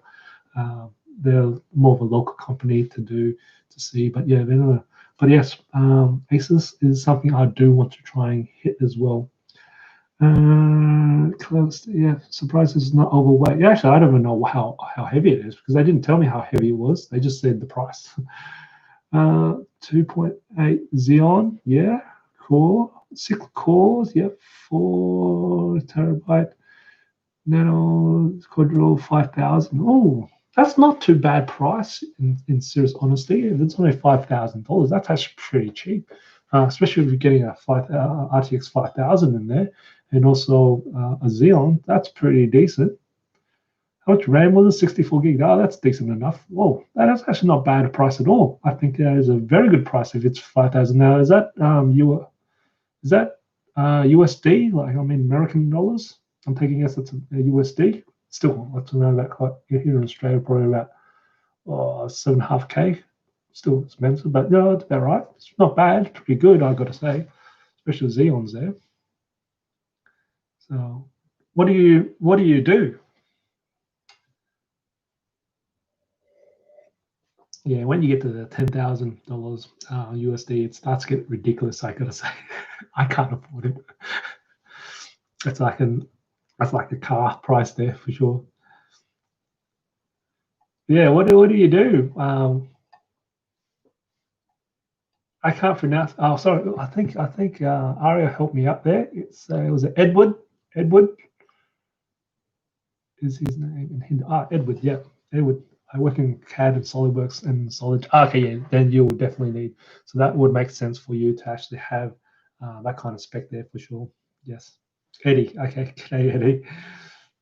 They're more of a local company to see. But yeah, they're not. But yes, Asus is something I do want to try and hit as well. Close, yeah, surprised it's not overweight. Yeah, actually, I don't even know how heavy it is because they didn't tell me how heavy it was. They just said the price. 2.8 Xeon, yeah, core, 6 cores, yep, 4 terabyte, Nano Quadro 5000. Oh, that's not too bad price in serious honesty. If it's only $5,000, that's actually pretty cheap, especially if you're getting a RTX 5000 in there, and also a Xeon. That's pretty decent. How much RAM was it? 64 gig. Oh, that's decent enough. Whoa, that's actually not bad a price at all. I think that is a very good price if it's 5,000. Now, is that USD? Like I mean American dollars? I'm taking guess it's a USD. Still, let's know that quite here in Australia, probably about 7.5K. Still expensive, but no, it's about right. It's not bad. It's pretty good, I got to say, especially Xeons there. So, what do you do? Yeah, when you get to the $10,000 USD, it starts to get ridiculous. I gotta say, I can't afford it. It's like That's like the car price there for sure. Yeah, what do you do? I can't pronounce. Oh, sorry. I think Aria helped me out there. It was Edward. Edward is his name. Edward. Yeah, Edward. I work in CAD and SolidWorks and Solid. Okay, yeah. Then you will definitely need. So that would make sense for you to actually have that kind of spec there for sure. Yes, Eddie. Okay, okay, Eddie.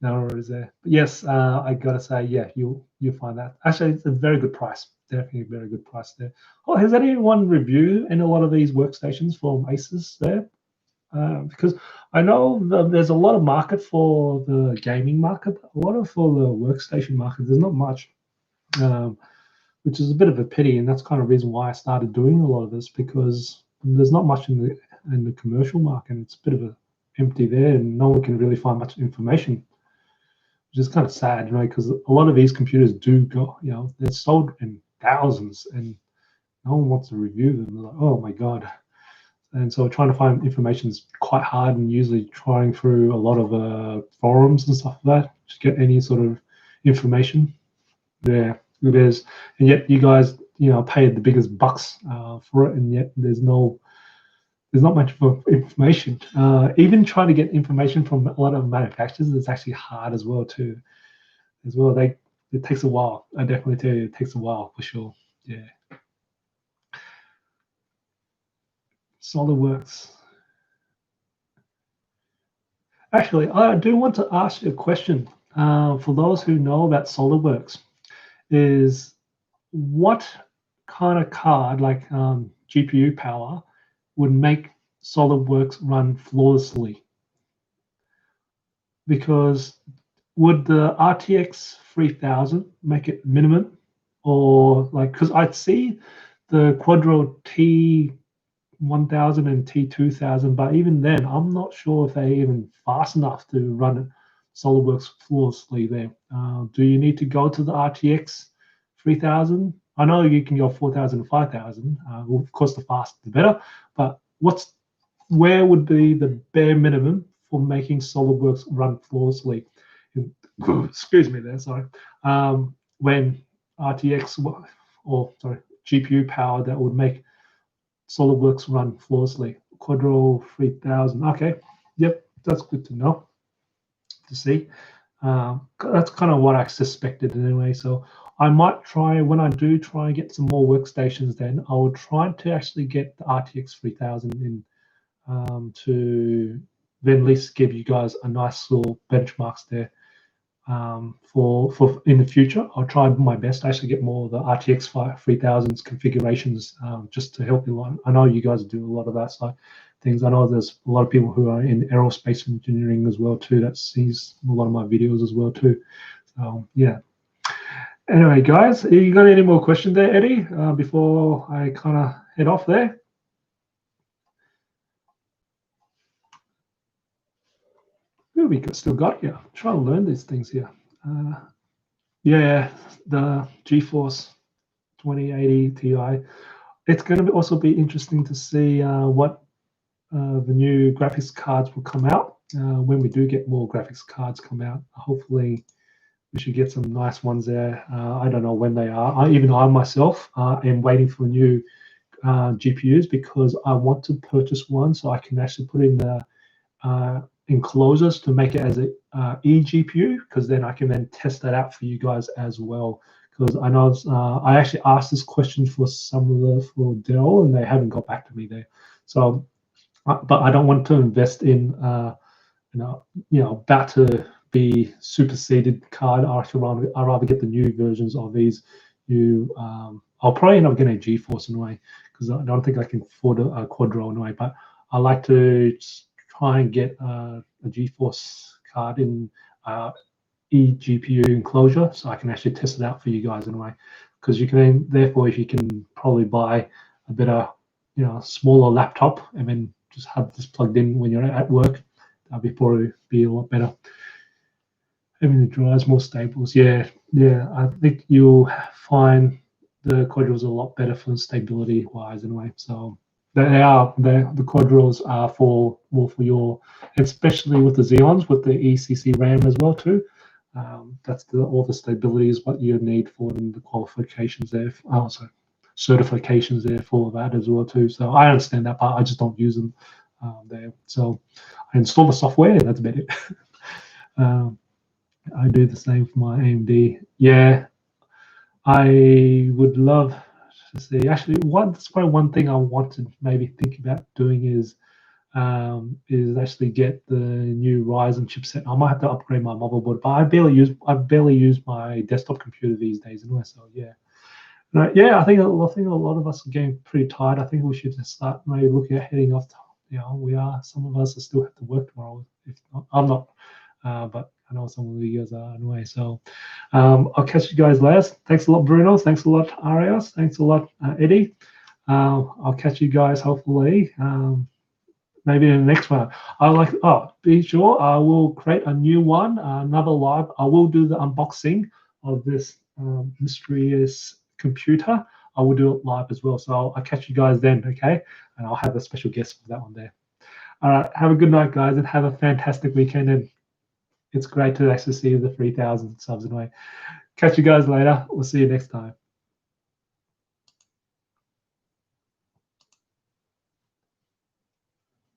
No worries there. But yes, I gotta say, yeah, you'll find that. Actually, it's a very good price. Definitely a very good price there. Oh, has anyone reviewed in a lot of these workstations from Asus there? Because I know there's a lot of market for the gaming market, a lot of for the workstation market. There's not much, um, which is a bit of a pity, and that's kind of the reason why I started doing a lot of this because there's not much in the commercial market. It's a bit of a empty there, and no one can really find much information, which is kind of sad, because a lot of these computers do go, they're sold in thousands, and no one wants to review them. They're like, oh my god. And so trying to find information is quite hard, and usually trying through a lot of forums and stuff like that to get any sort of information. Yeah, it is. And yet you guys, paid the biggest bucks for it, and yet there's not much information. Even trying to get information from a lot of manufacturers is actually hard as well too. It takes a while. I definitely tell you, it takes a while for sure. Yeah. SolidWorks. Actually, I do want to ask you a question. For those who know about SolidWorks, is what kind of card, like GPU power, would make SolidWorks run flawlessly? Because would the RTX 3000 make it minimum, or like, because I'd see the Quadro T1000 and T2000, but even then, I'm not sure if they're even fast enough to run SolidWorks flawlessly there. Do you need to go to the RTX 3000? I know you can go 4000 and 5000. Well, of course, the faster the better. But where would be the bare minimum for making SolidWorks run flawlessly? Excuse me there, sorry. When RTX or sorry, GPU power that would make SolidWorks run flawlessly. Quadro 3000. Okay, yep, that's good to know, to see. That's kind of what I suspected anyway. So I might try, when I do try and get some more workstations, then I will try to actually get the RTX 3000 in, to then at least give you guys a nice little benchmarks there. For in the future, I'll try my best to actually get more of the RTX 3000s configurations, just to help you along. I know you guys do a lot of that side things. I know there's a lot of people who are in aerospace engineering as well too, that sees a lot of my videos as well too. So yeah. Anyway, guys, you got any more questions there, Eddie, before I kind of head off there? Who we still got here? Try to learn these things here. Yeah, the GeForce 2080 Ti. It's going to also be interesting to see what the new graphics cards will come out. When we do get more graphics cards come out, hopefully we should get some nice ones there. I don't know when they are. Even I myself am waiting for new GPUs, because I want to purchase one so I can actually put in the enclosures to make it as a eGPU, because then I can then test that out for you guys as well. Because I know I actually asked this question for for Dell, and they haven't got back to me there. So, but I don't want to invest in about to be superseded card. I'd rather get the new versions of these new. I'll probably end up getting a GeForce anyway, because I don't think I can afford a Quadro anyway. But I like to try and get a GeForce card in eGPU enclosure, so I can actually test it out for you guys anyway. Because you can, therefore, if you can probably buy a better, smaller laptop, and then just have this plugged in when you're at work, that'll probably be a lot better. Having the drives more stables, yeah. I think you'll find the Quadros are a lot better for stability wise anyway. So They are the quadrilles are for more for your, especially with the Xeons with the ECC RAM as well too. That's all the stability is what you need for them. The qualifications there, also certifications there for that as well too. So I understand that part. I just don't use them there. So I install the software, and that's about it. I do the same for my AMD. Yeah, I would love to see. Actually, that's probably one thing I want to maybe think about doing is actually get the new Ryzen chipset. I might have to upgrade my motherboard, but I barely use my desktop computer these days anyway. So yeah, yeah, I think a lot of us are getting pretty tired. I think we should just start maybe looking at heading off. Some of us are still have to work tomorrow. If not, I'm not, but I know some of you guys are anyway. So I'll catch you guys later. Thanks a lot, Bruno. Thanks a lot, Arias. Thanks a lot, Eddie. I'll catch you guys hopefully. Maybe in the next one. Be sure I will create a new one, another live. I will do the unboxing of this mysterious computer. I will do it live as well. So I'll catch you guys then, okay? And I'll have a special guest for that one there. All right, have a good night, guys, and have a fantastic weekend. And it's great to actually see the 3,000 subs anyway. Catch you guys later. We'll see you next time.